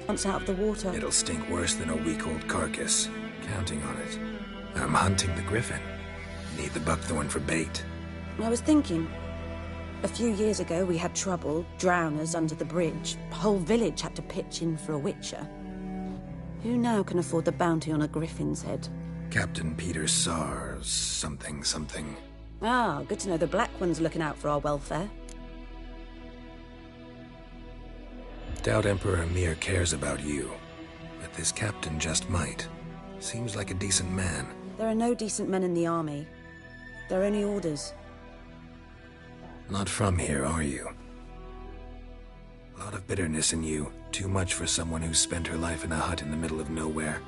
once out of the water. It'll stink worse than a week-old carcass. Counting on it. I'm hunting the griffin. Need the buckthorn for bait. I was thinking, a few years ago we had trouble, drowners under the bridge. The whole village had to pitch in for a witcher. Who now can afford the bounty on a griffin's head? Captain Peter Sars, something. Ah, good to know the Black One's looking out for our welfare. Doubt Emperor Emir cares about you. But this captain just might. Seems like a decent man. There are no decent men in the army. There are only orders. Not from here, are you? A lot of bitterness in you. Too much for someone who spent her life in a hut in the middle of nowhere.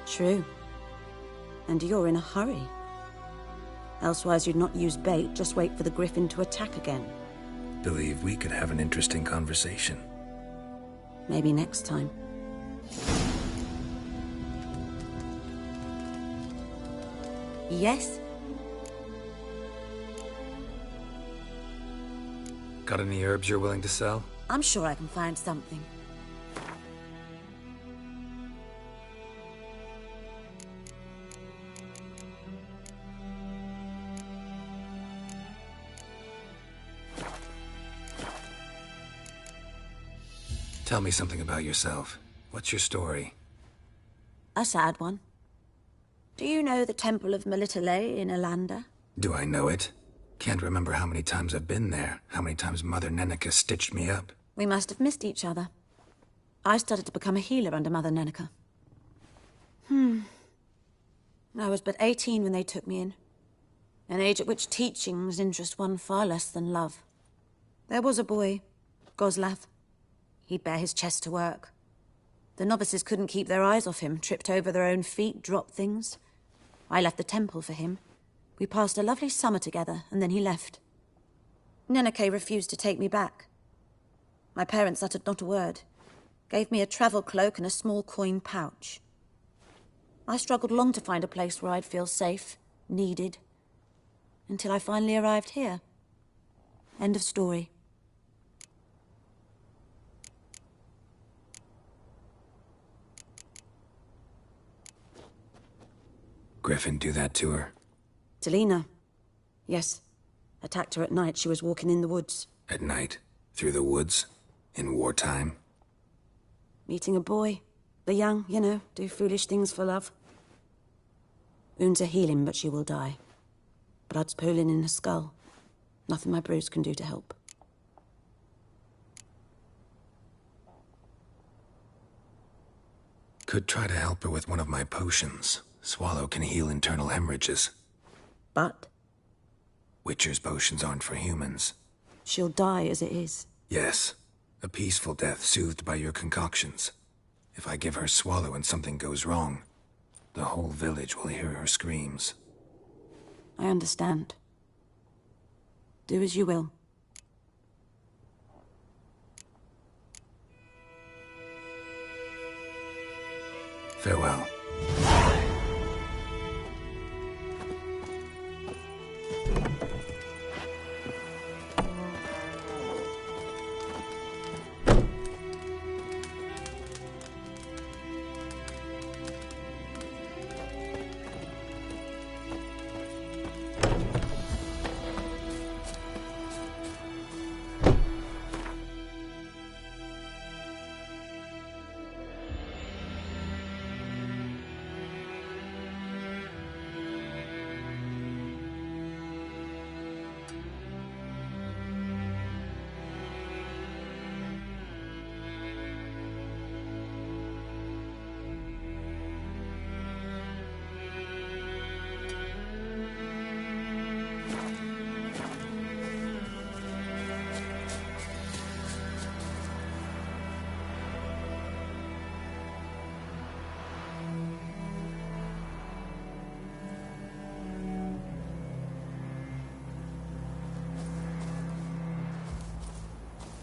True. And you're in a hurry. Elsewise you'd not use bait, just wait for the griffin to attack again. Believe we could have an interesting conversation. Maybe next time. Yes? Got any herbs you're willing to sell? I'm sure I can find something. Tell me something about yourself. What's your story? A sad one. Do you know the Temple of Melitele in Alanda? Do I know it? Can't remember how many times I've been there, how many times Mother Neneka stitched me up. We must have missed each other. I started to become a healer under Mother Neneka. I was but 18 when they took me in. An age at which teachings interest one far less than love. There was a boy, Goslav. He'd bare his chest to work. The novices couldn't keep their eyes off him, tripped over their own feet, dropped things. I left the temple for him. We passed a lovely summer together, and then he left. Neneke refused to take me back. My parents uttered not a word, gave me a travel cloak and a small coin pouch. I struggled long to find a place where I'd feel safe, needed, until I finally arrived here. End of story. Griffin do that to her? Delina. Yes. Attacked her at night. She was walking in the woods. At night? Through the woods? In wartime? Meeting a boy. The young, you know, do foolish things for love. Wounds are healing, but she will die. Blood's pooling in her skull. Nothing my bruise can do to help. Could try to help her with one of my potions. Swallow can heal internal hemorrhages. But? Witcher's potions aren't for humans. She'll die as it is. Yes. A peaceful death soothed by your concoctions. If I give her Swallow and something goes wrong, the whole village will hear her screams. I understand. Do as you will. Farewell.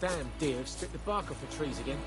Damn deer have stripped the bark off the trees again.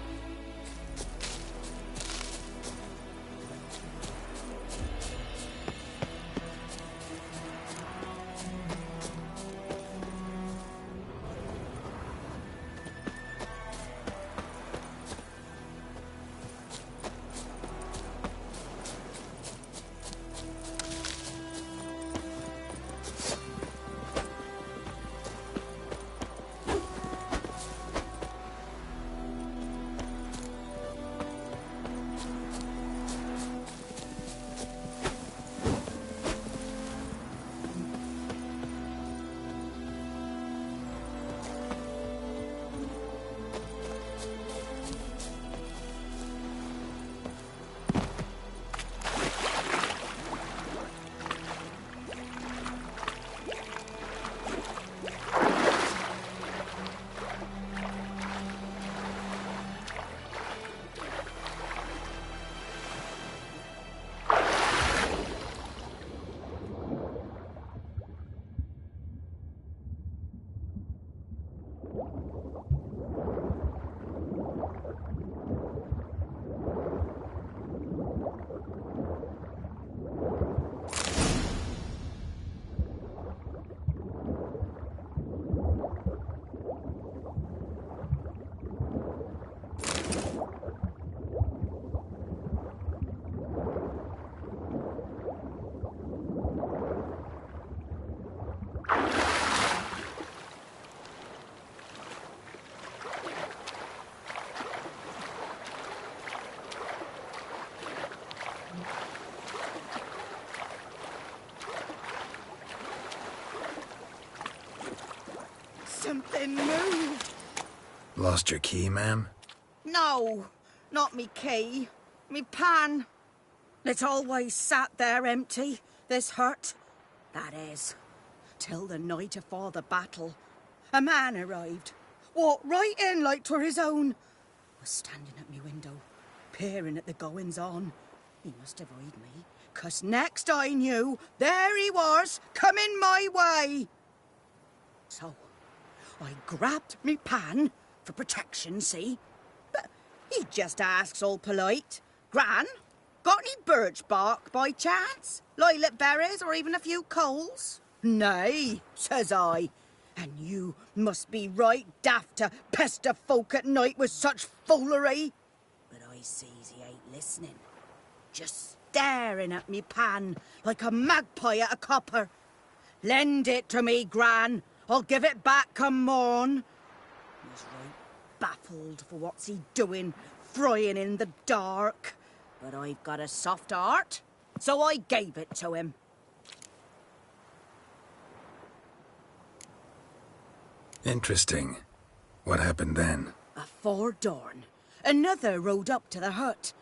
been moved. Lost your key, ma'am? No, not me key. Me pan. It always sat there empty, this hut. That is, till the night afore the battle. A man arrived, walked right in like 'twere his own. Was standing at me window, peering at the goings-on. He must avoid me, 'cause next I knew, there he was, coming my way. So, I grabbed me pan, for protection, see? But he just asks all polite, Gran, got any birch bark by chance? Lilac berries or even a few coals? Nay, says I. And you must be right daft to pester folk at night with such foolery. But I sees he ain't listening. Just staring at me pan like a magpie at a copper. Lend it to me, Gran. I'll give it back come morn. He's right baffled for what's he doing, frying in the dark. But I've got a soft heart, so I gave it to him. Interesting. What happened then? Afore dawn, another rode up to the hut.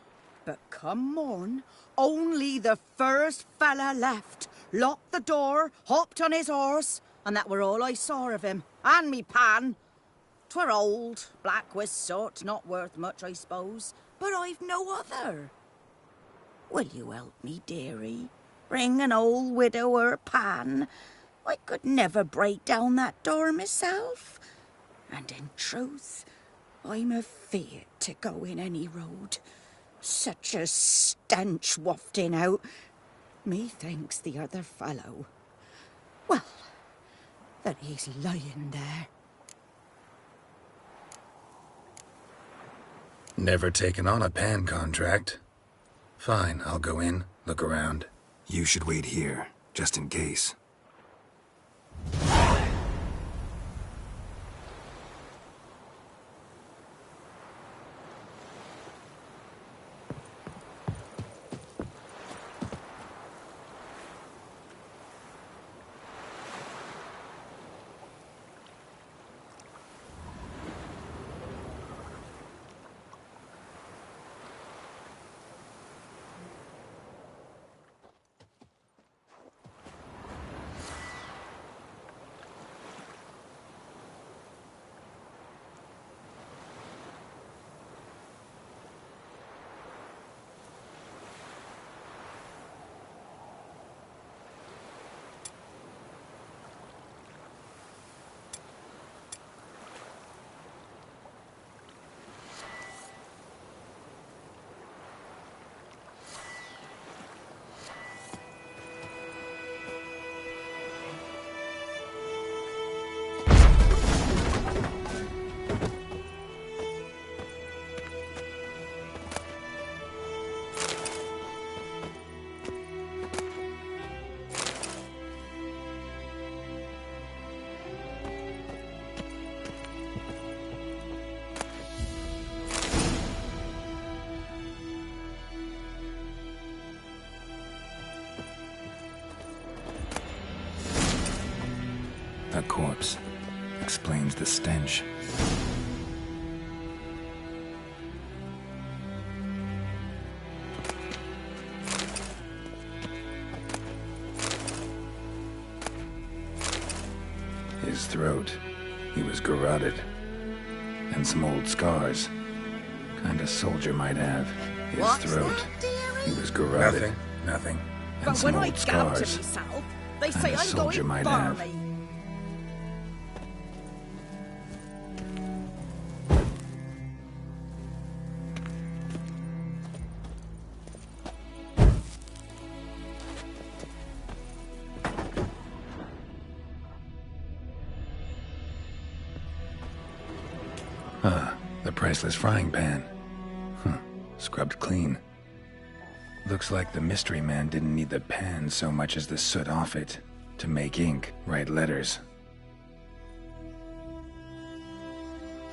But come morn, only the first fella left, locked the door, hopped on his horse, and that were all I saw of him, and me pan. 'Twere old, black with soot, not worth much, I suppose, but I've no other. Will you help me, dearie? Bring an old widower pan. I could never break down that door myself. And in truth, I'm afeard to go in any road. Such a stench wafting out. Methinks the other fellow, well, that he's lying there. Never taken on a pan contract. Fine, I'll go in, look around. You should wait here, just in case. A corpse. Explains the stench. His throat. He was garroted. And some old scars. Kind a soldier might have. His What's throat. that, He was garroted. Nothing. And But some when I old gallop to scars. myself, they say Kinda I'm soldier going might have. barmy. Ah, the priceless frying pan. Scrubbed clean. Looks like the mystery man didn't need the pan so much as the soot off it to make ink, write letters.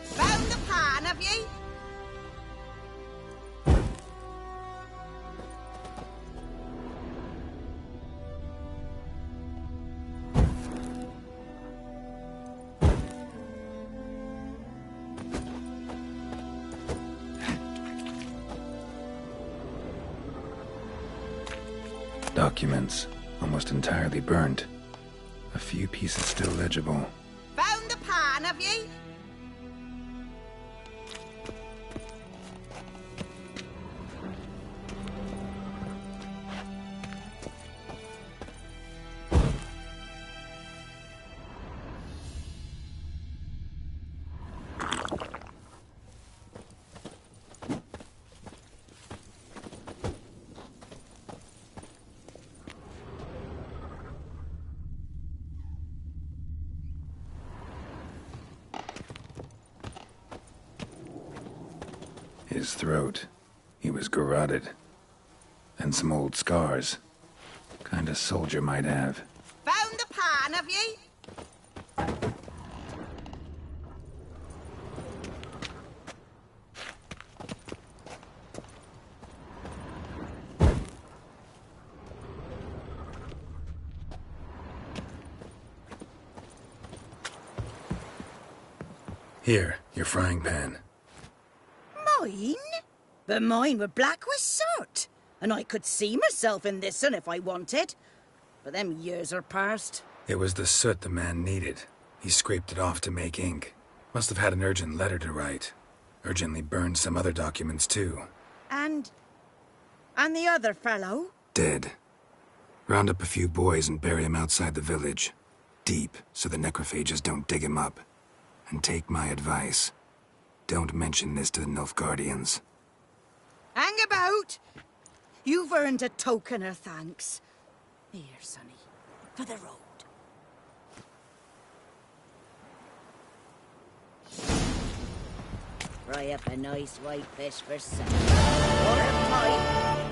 Found the pan, have ye? Documents, almost entirely burnt. A few pieces still legible. Found the pan, have ye? His throat. He was garroted. And some old scars. Kind of soldier might have. Found the pan, have ye? Here, your frying pan. Mine? But mine were black with soot. And I could see myself in this one if I wanted. But them years are past. It was the soot the man needed. He scraped it off to make ink. Must have had an urgent letter to write. Urgently burned some other documents too. And the other fellow? Dead. Round up a few boys and bury him outside the village. Deep, so the necrophages don't dig him up. And take my advice. Don't mention this to the Nilfgaardians. Hang about! You've earned a token of thanks. Here, sonny, for the road. Fry up a nice white fish for supper. Or a pie.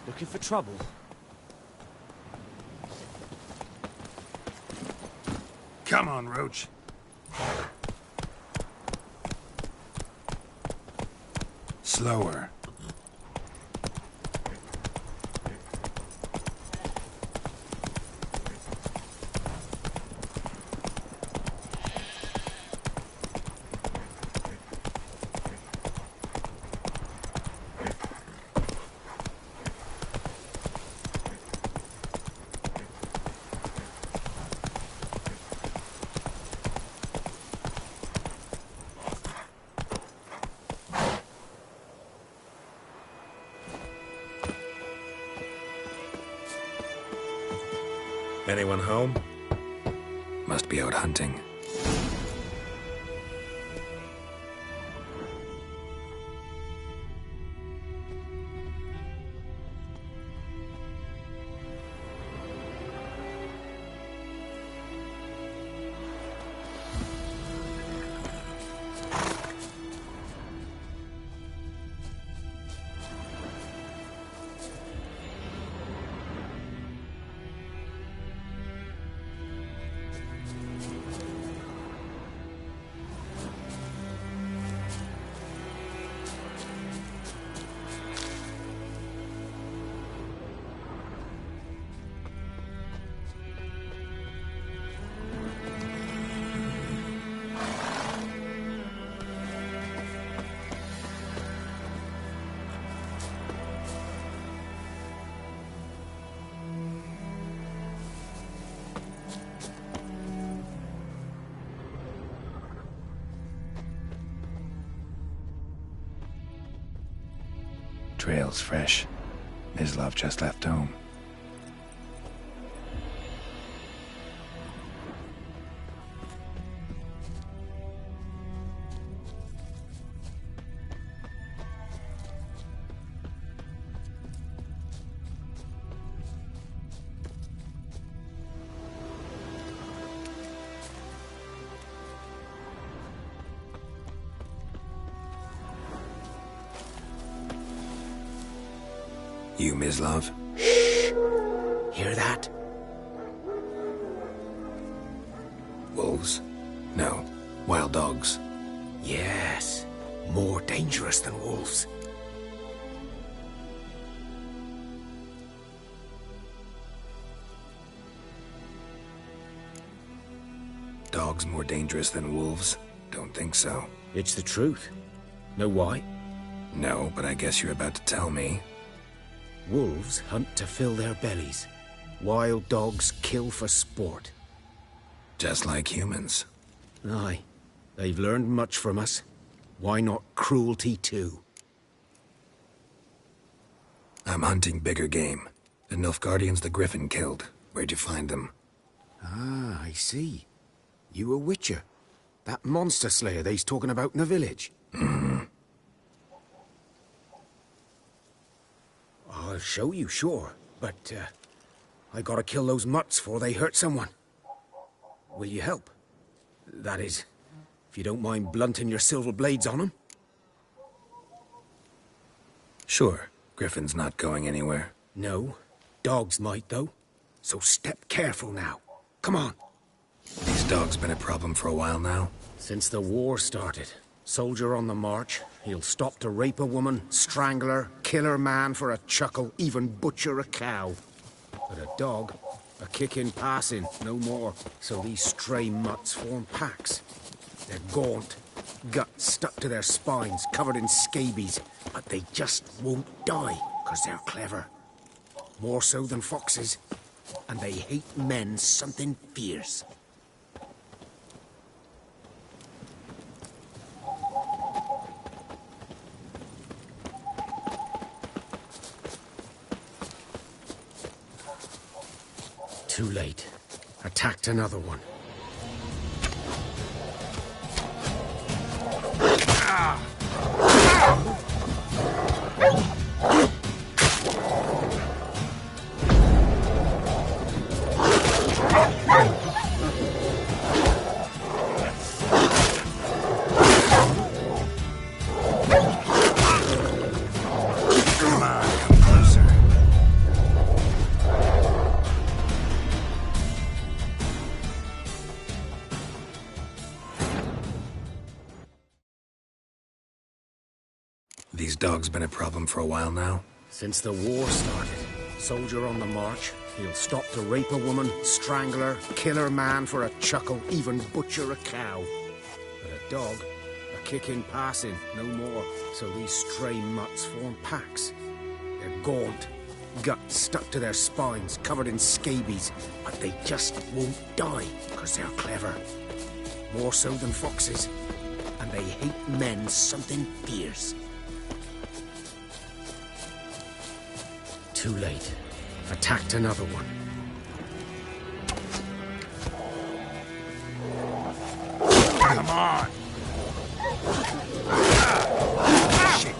Looking for trouble? Come on, Roach. Slower. Anyone home? Must be out hunting. Trail's fresh. Islov just left home. You, Mislav? Hear that? Wolves? No. Wild dogs. Yes. More dangerous than wolves. Dogs more dangerous than wolves? Don't think so. It's the truth. Know why? No, but I guess you're about to tell me. Wolves hunt to fill their bellies. Wild dogs kill for sport. Just like humans. Aye. They've learned much from us. Why not cruelty too? I'm hunting bigger game. The Nilfgaardians the Griffin killed. Where'd you find them? Ah, I see. You a witcher. That monster slayer they's talking about in the village. I'll show you, sure. But, I gotta kill those mutts before they hurt someone. Will you help? That is, if you don't mind blunting your silver blades on them. Sure. Griffin's not going anywhere. No. Dogs might, though. So step careful now. Come on. These dogs been a problem for a while now? Since the war started. Soldier on the march. He'll stop to rape a woman, strangle her, kill her man for a chuckle, even butcher a cow. But a dog, a kick-in passing, no more. So these stray mutts form packs. They're gaunt, guts stuck to their spines, covered in scabies. But they just won't die, 'cause they're clever. More so than foxes. And they hate men something fierce. Too late. Attacked another one. Come on, come closer. These dogs been a problem for a while now? Since the war started. Soldier on the march. He'll stop to rape a woman, strangle her, kill her man for a chuckle, even butcher a cow. But a dog, a kick in passing, no more. So these stray mutts form packs. They're gaunt, guts stuck to their spines, covered in scabies. But they just won't die, 'cause they're clever. More so than foxes. And they hate men something fierce. Too late. Attacked another one. Come on! Shit!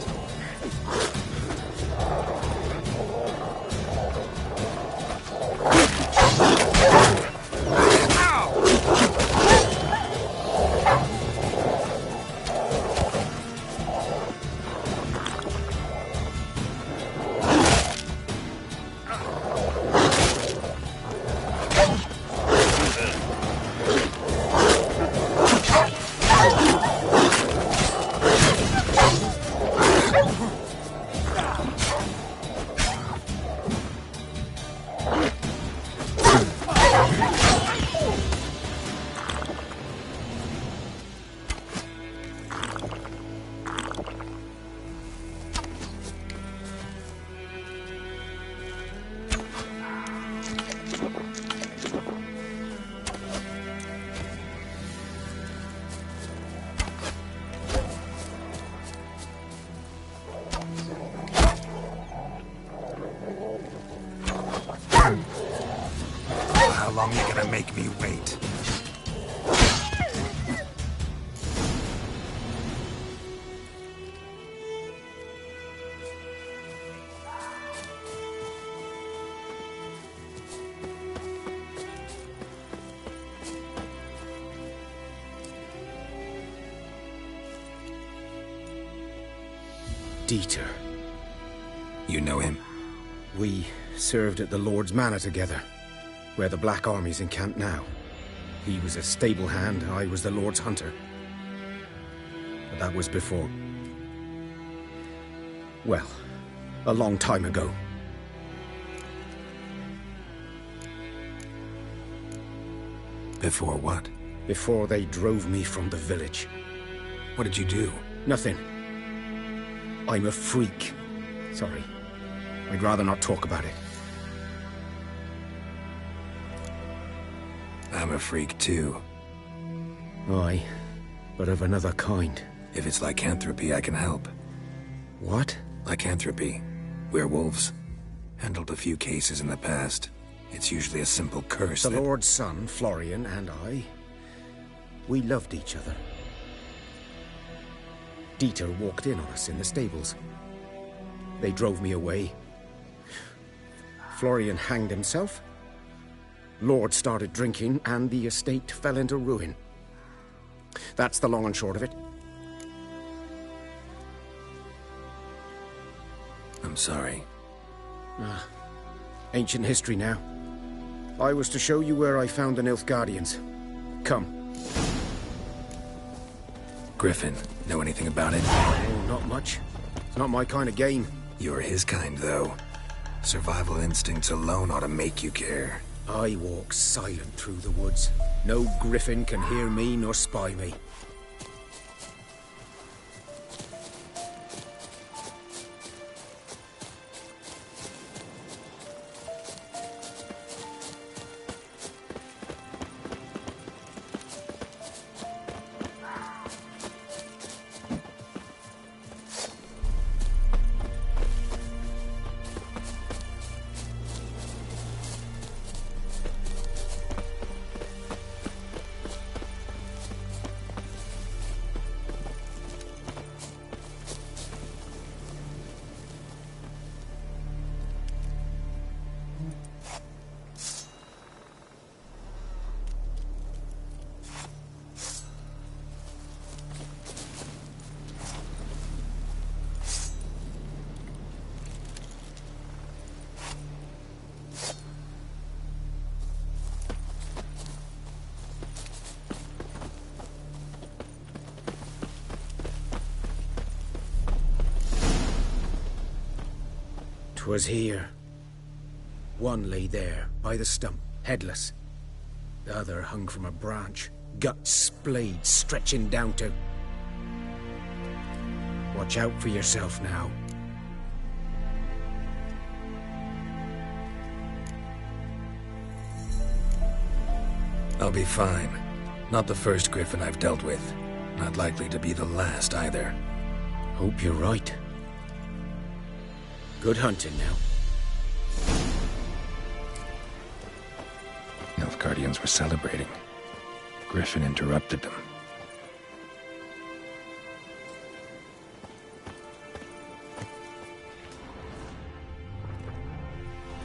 How long you gonna make me wait? Dieter. You know him? We served at the Lord's Manor together, where the Black Army's encamped now. He was a stable hand, I was the Lord's hunter. But that was before... well, a long time ago. Before what? Before they drove me from the village. What did you do? Nothing. I'm a freak. Sorry. I'd rather not talk about it. I'm a freak too. Aye, but of another kind. If it's lycanthropy, I can help. What? Lycanthropy. Werewolves. Handled a few cases in the past. It's usually a simple curse. The Lord's son, Florian, and I... we loved each other. Dieter walked in on us in the stables. They drove me away. Florian hanged himself. Lord started drinking, and the estate fell into ruin. That's the long and short of it. I'm sorry. Ancient history now. I was to show you where I found the Nilfgaardians. Come. Griffin, know anything about it? Oh, not much. It's not my kind of game. You're his kind, though. Survival instincts alone ought to make you care. I walk silent through the woods. No griffin can hear me nor spy me. Was here. One lay there, by the stump, headless. The other hung from a branch, guts splayed, stretching down to... Watch out for yourself now. I'll be fine. Not the first griffin I've dealt with. Not likely to be the last, either. Hope you're right. Good hunting now. Nilfgaardians were celebrating. Griffin interrupted them.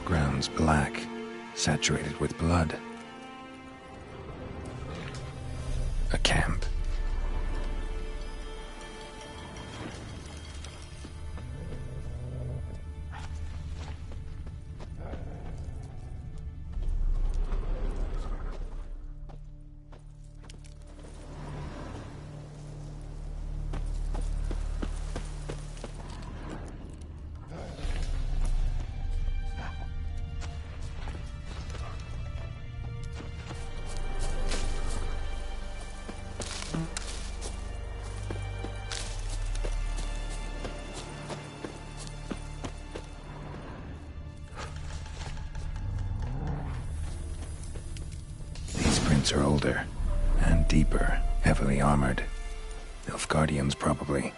Ground's black, saturated with blood. A camp. Are older and deeper, heavily armored. Nilfgaardians, probably.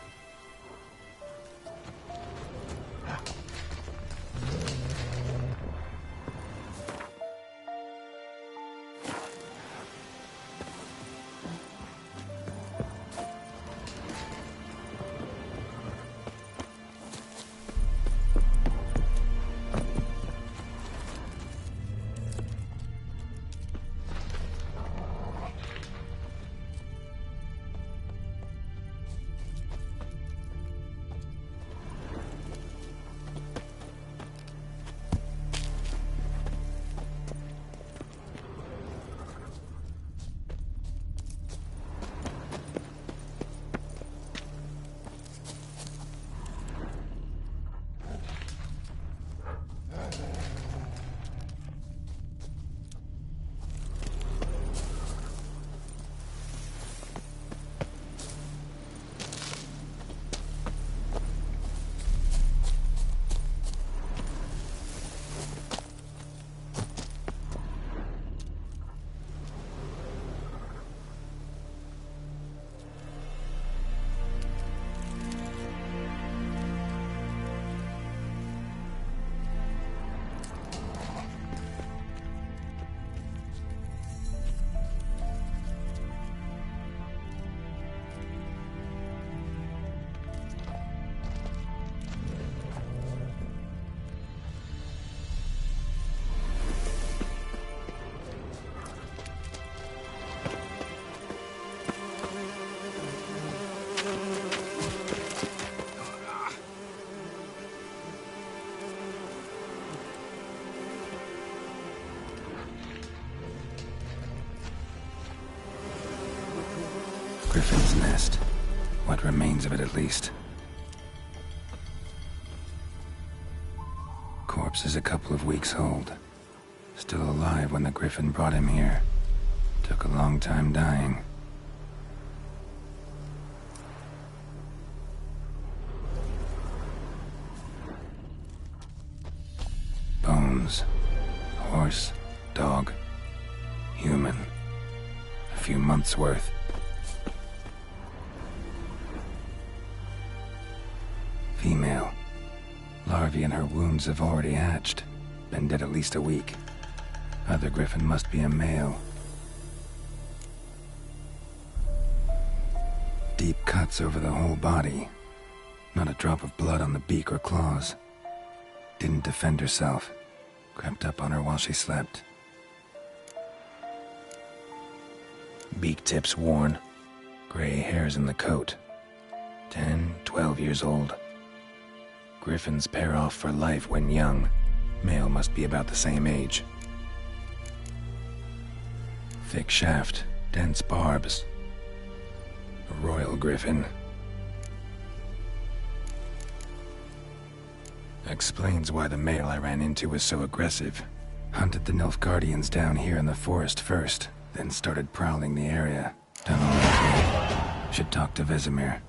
Griffin's nest. What remains of it, at least. Corpse is a couple of weeks old. Still alive when the Griffin brought him here. Took a long time dying. Bones. Horse, dog, human. A few months' worth. Female. Larvae in her wounds have already hatched. Been dead at least a week. Other Griffin must be a male. Deep cuts over the whole body. Not a drop of blood on the beak or claws. Didn't defend herself. Crept up on her while she slept. Beak tips worn. Gray hairs in the coat. 10, 12 years old. Griffins pair off for life when young. Male must be about the same age. Thick shaft, dense barbs. A royal griffin. Explains why the male I ran into was so aggressive. Hunted the Nilfgaardians down here in the forest first, then started prowling the area. Done all I could. Should talk to Vesemir.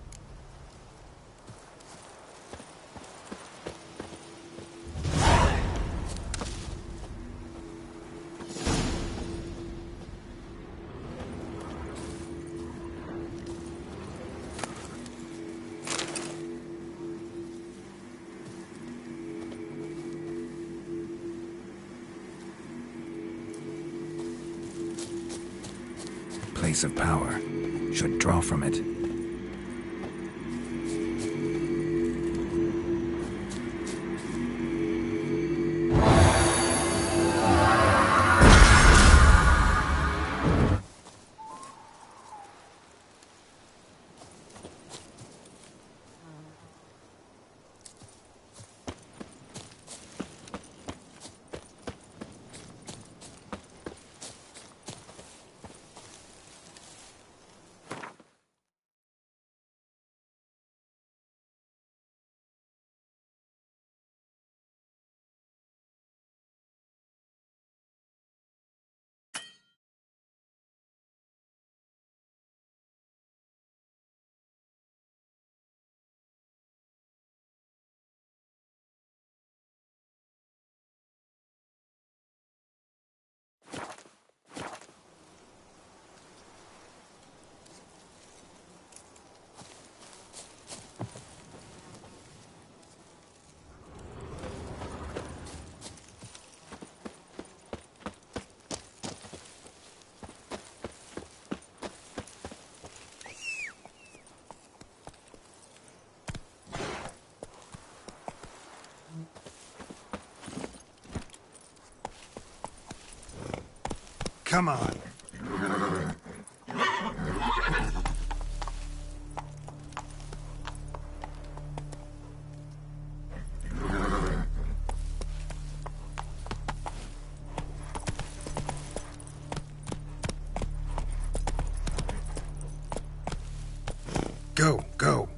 Place of power. Should draw from it. Come on. Go, go.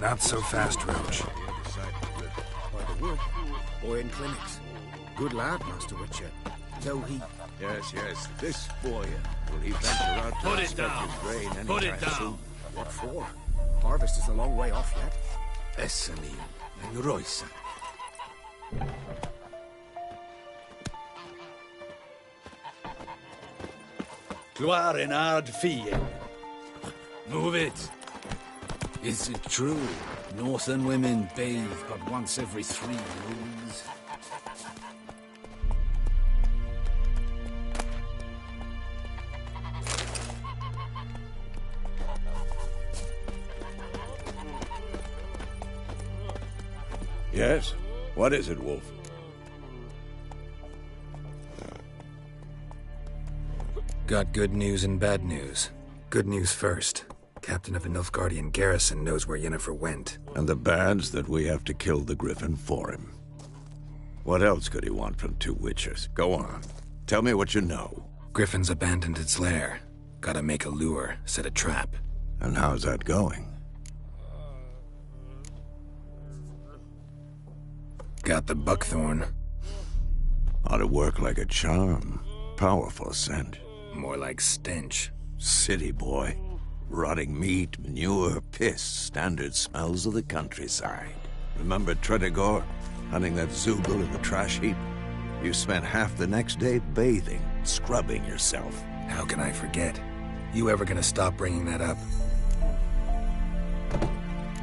Not so fast, Roach. By the wood, or in clinics. Good lad, Master Witcher. Though he... Yes, this boy will he venture out to Put it inspect down. his grain anytime Put it down. soon? What for? Harvest is a long way off yet. Esselin and Roysa. Gloire en hard fille. Move it. Is it true? Northern women bathe but once every 3 moons? Yes? What is it, Wolf? Got good news and bad news. Good news first. Captain of the Nilfgaardian garrison knows where Yennefer went. And the bad's that we have to kill the Griffin for him. What else could he want from 2 witches? Go on. Tell me what you know. Griffin's abandoned its lair. Gotta make a lure, set a trap. And how's that going? Got the buckthorn. Ought to work like a charm. Powerful scent. More like stench. City boy. Rotting meat, manure, piss. Standard smells of the countryside. Remember Tredegor? Hunting that Zoogle in the trash heap? You spent half the next day bathing, scrubbing yourself. How can I forget? You ever gonna stop bringing that up?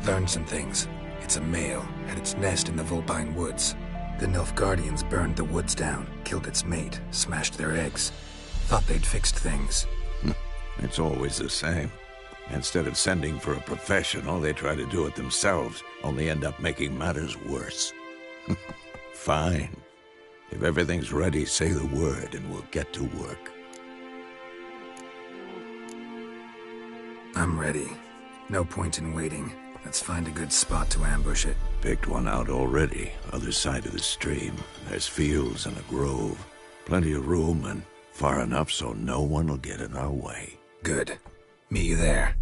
Learned some things. It's a male, had its nest in the Vulpine Woods. The Nilfgaardians burned the woods down, killed its mate, smashed their eggs. Thought they'd fixed things. It's always the same. Instead of sending for a professional, they try to do it themselves, only end up making matters worse. Fine. If everything's ready, say the word and we'll get to work. I'm ready. No point in waiting. Let's find a good spot to ambush it. Picked one out already, other side of the stream. There's fields and a grove. Plenty of room and far enough so no one will get in our way. Good. Meet you there.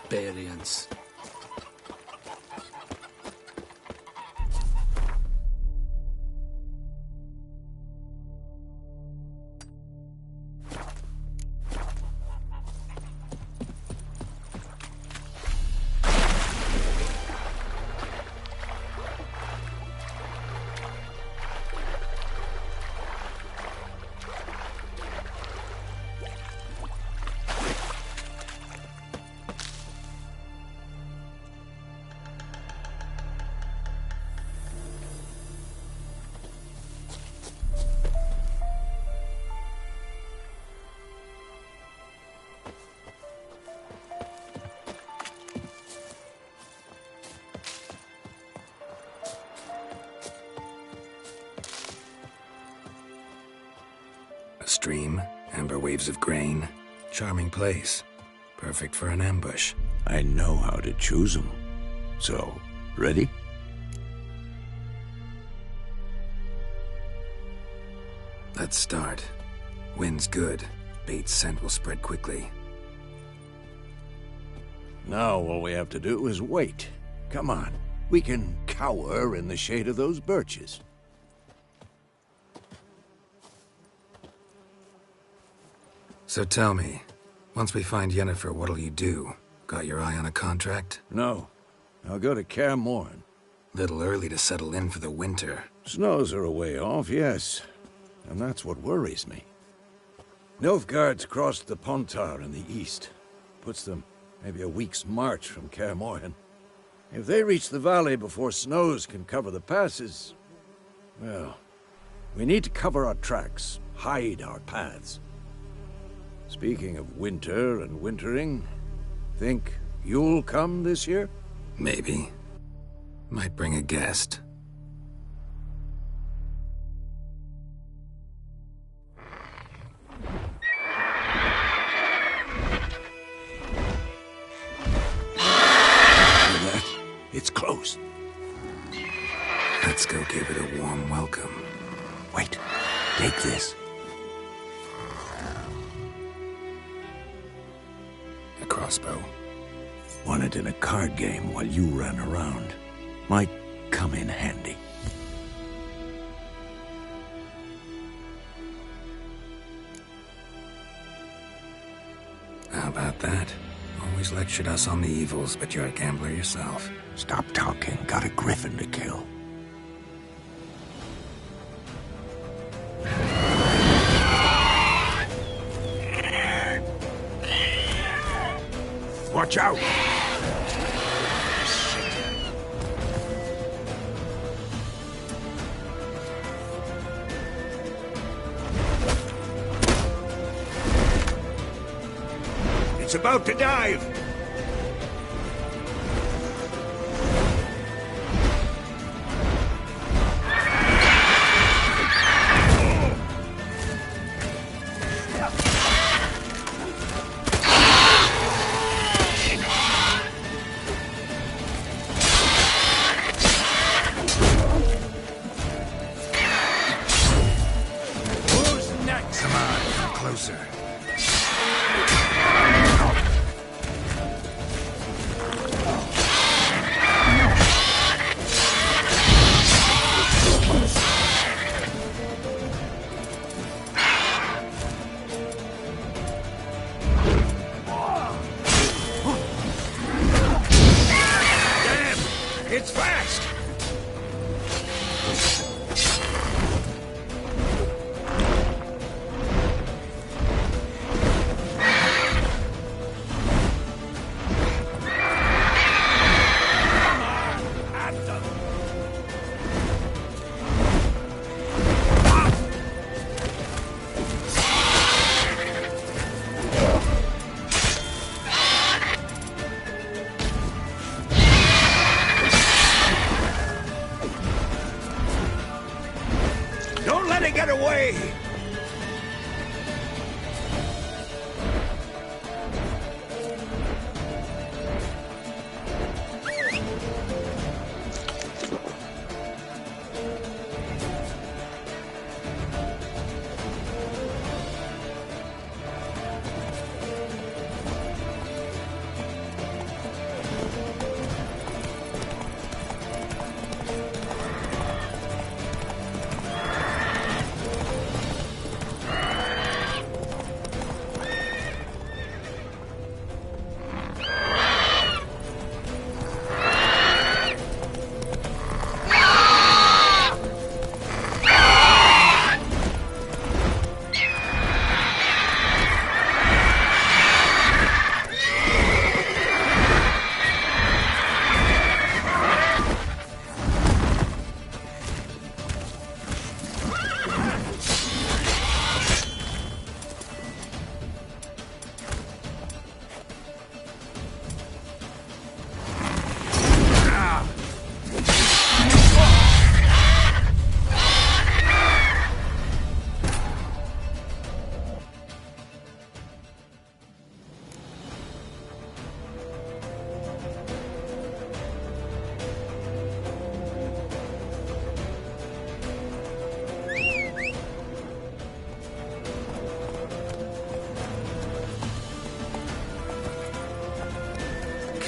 Barbarians. A stream, amber waves of grain. Charming place. Perfect for an ambush. I know how to choose them. So, ready? Let's start. Wind's good. Bait's scent will spread quickly. Now all we have to do is wait. Come on. We can cower in the shade of those birches. So tell me, once we find Yennefer, what'll you do? Got your eye on a contract? No. I'll go to Kaer Morhen. Little early to settle in for the winter. Snows are a way off, yes. And that's what worries me. Nilfgaard's crossed the Pontar in the east. Puts them maybe a week's march from Kaer Morhen. If they reach the valley before snows can cover the passes, well, we need to cover our tracks, hide our paths. Speaking of winter and wintering, think you'll come this year? Maybe. Might bring a guest. It's close. Let's go give it a warm welcome. Wait, take this. A crossbow. Won it in a card game while you ran around. Might come in handy. How about that? Always lectured us on the evils, but you're a gambler yourself. Stop talking. Got a griffin to kill. Watch out! It's about to dive! It's fast! Don't let it get away!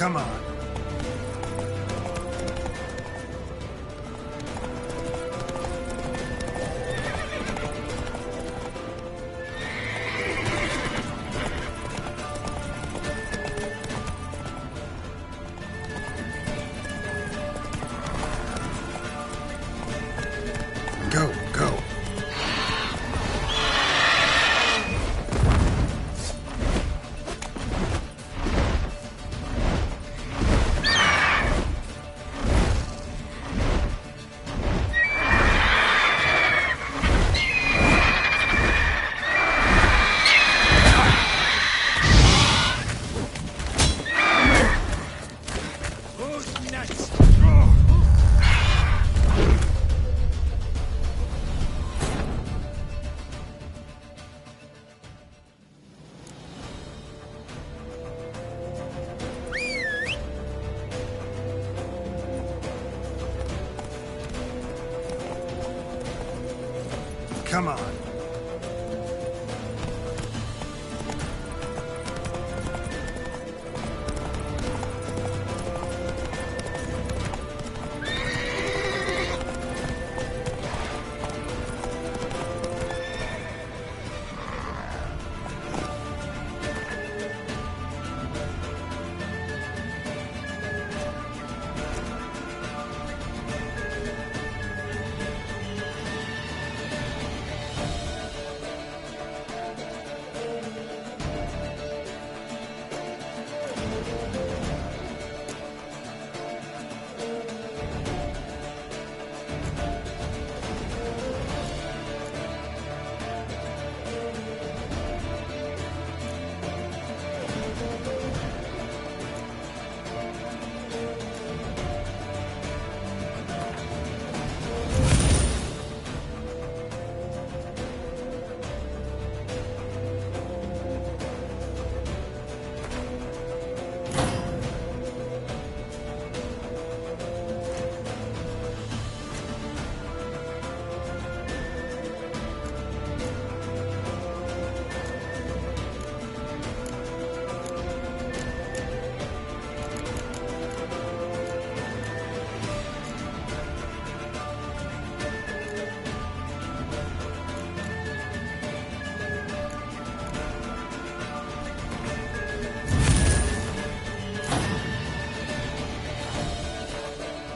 Come on. Go, go. Who's next? Come on.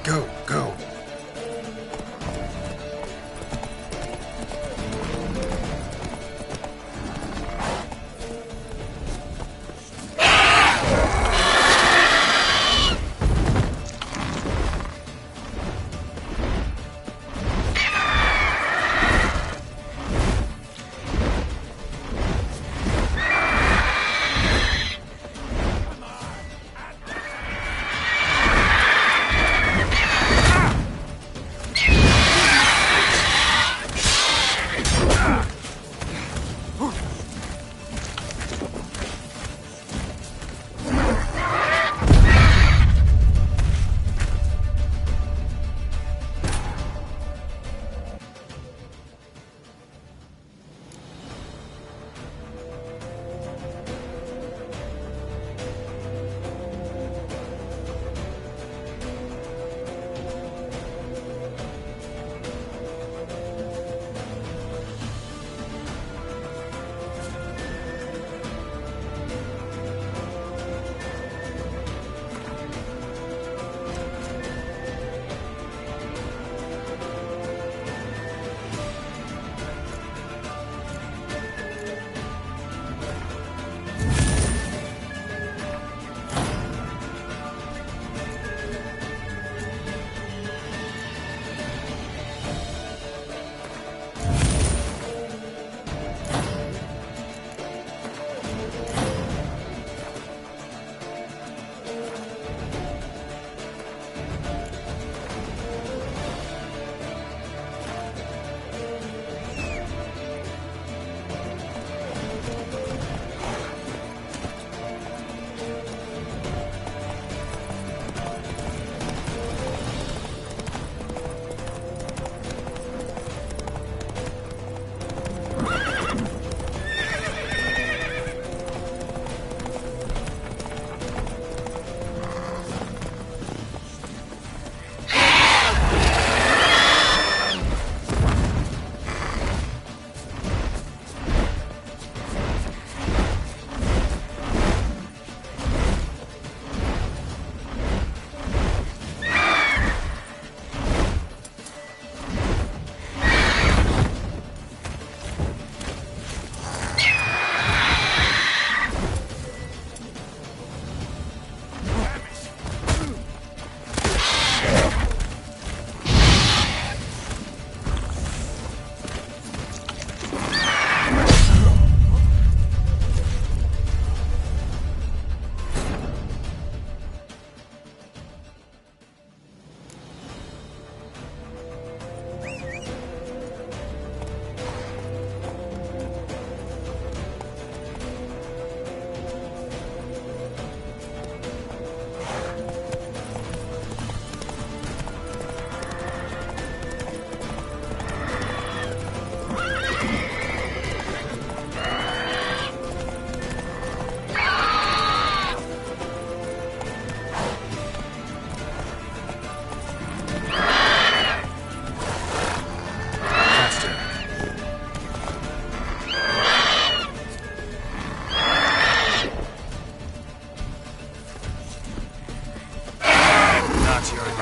Go, go.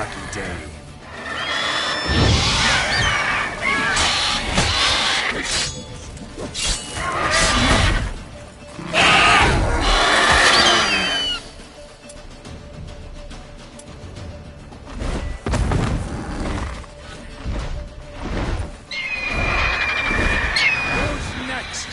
lucky day. Who's next?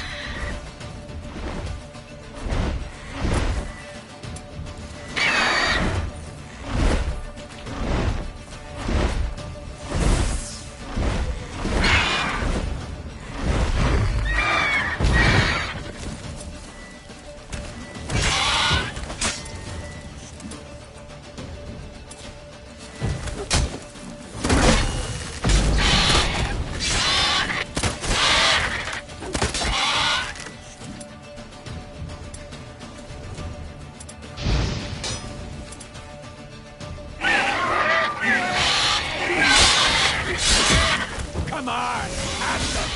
Come on, at them!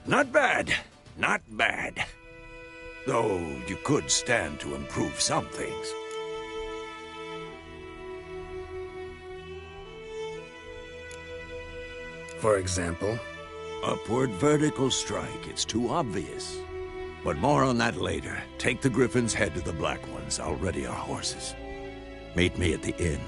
Not bad. Not bad. Though you could stand to improve some things. For example? Upward vertical strike. It's too obvious. But more on that later. Take the Griffin's head to the Black Ones. I'll ready our horses. Meet me at the inn.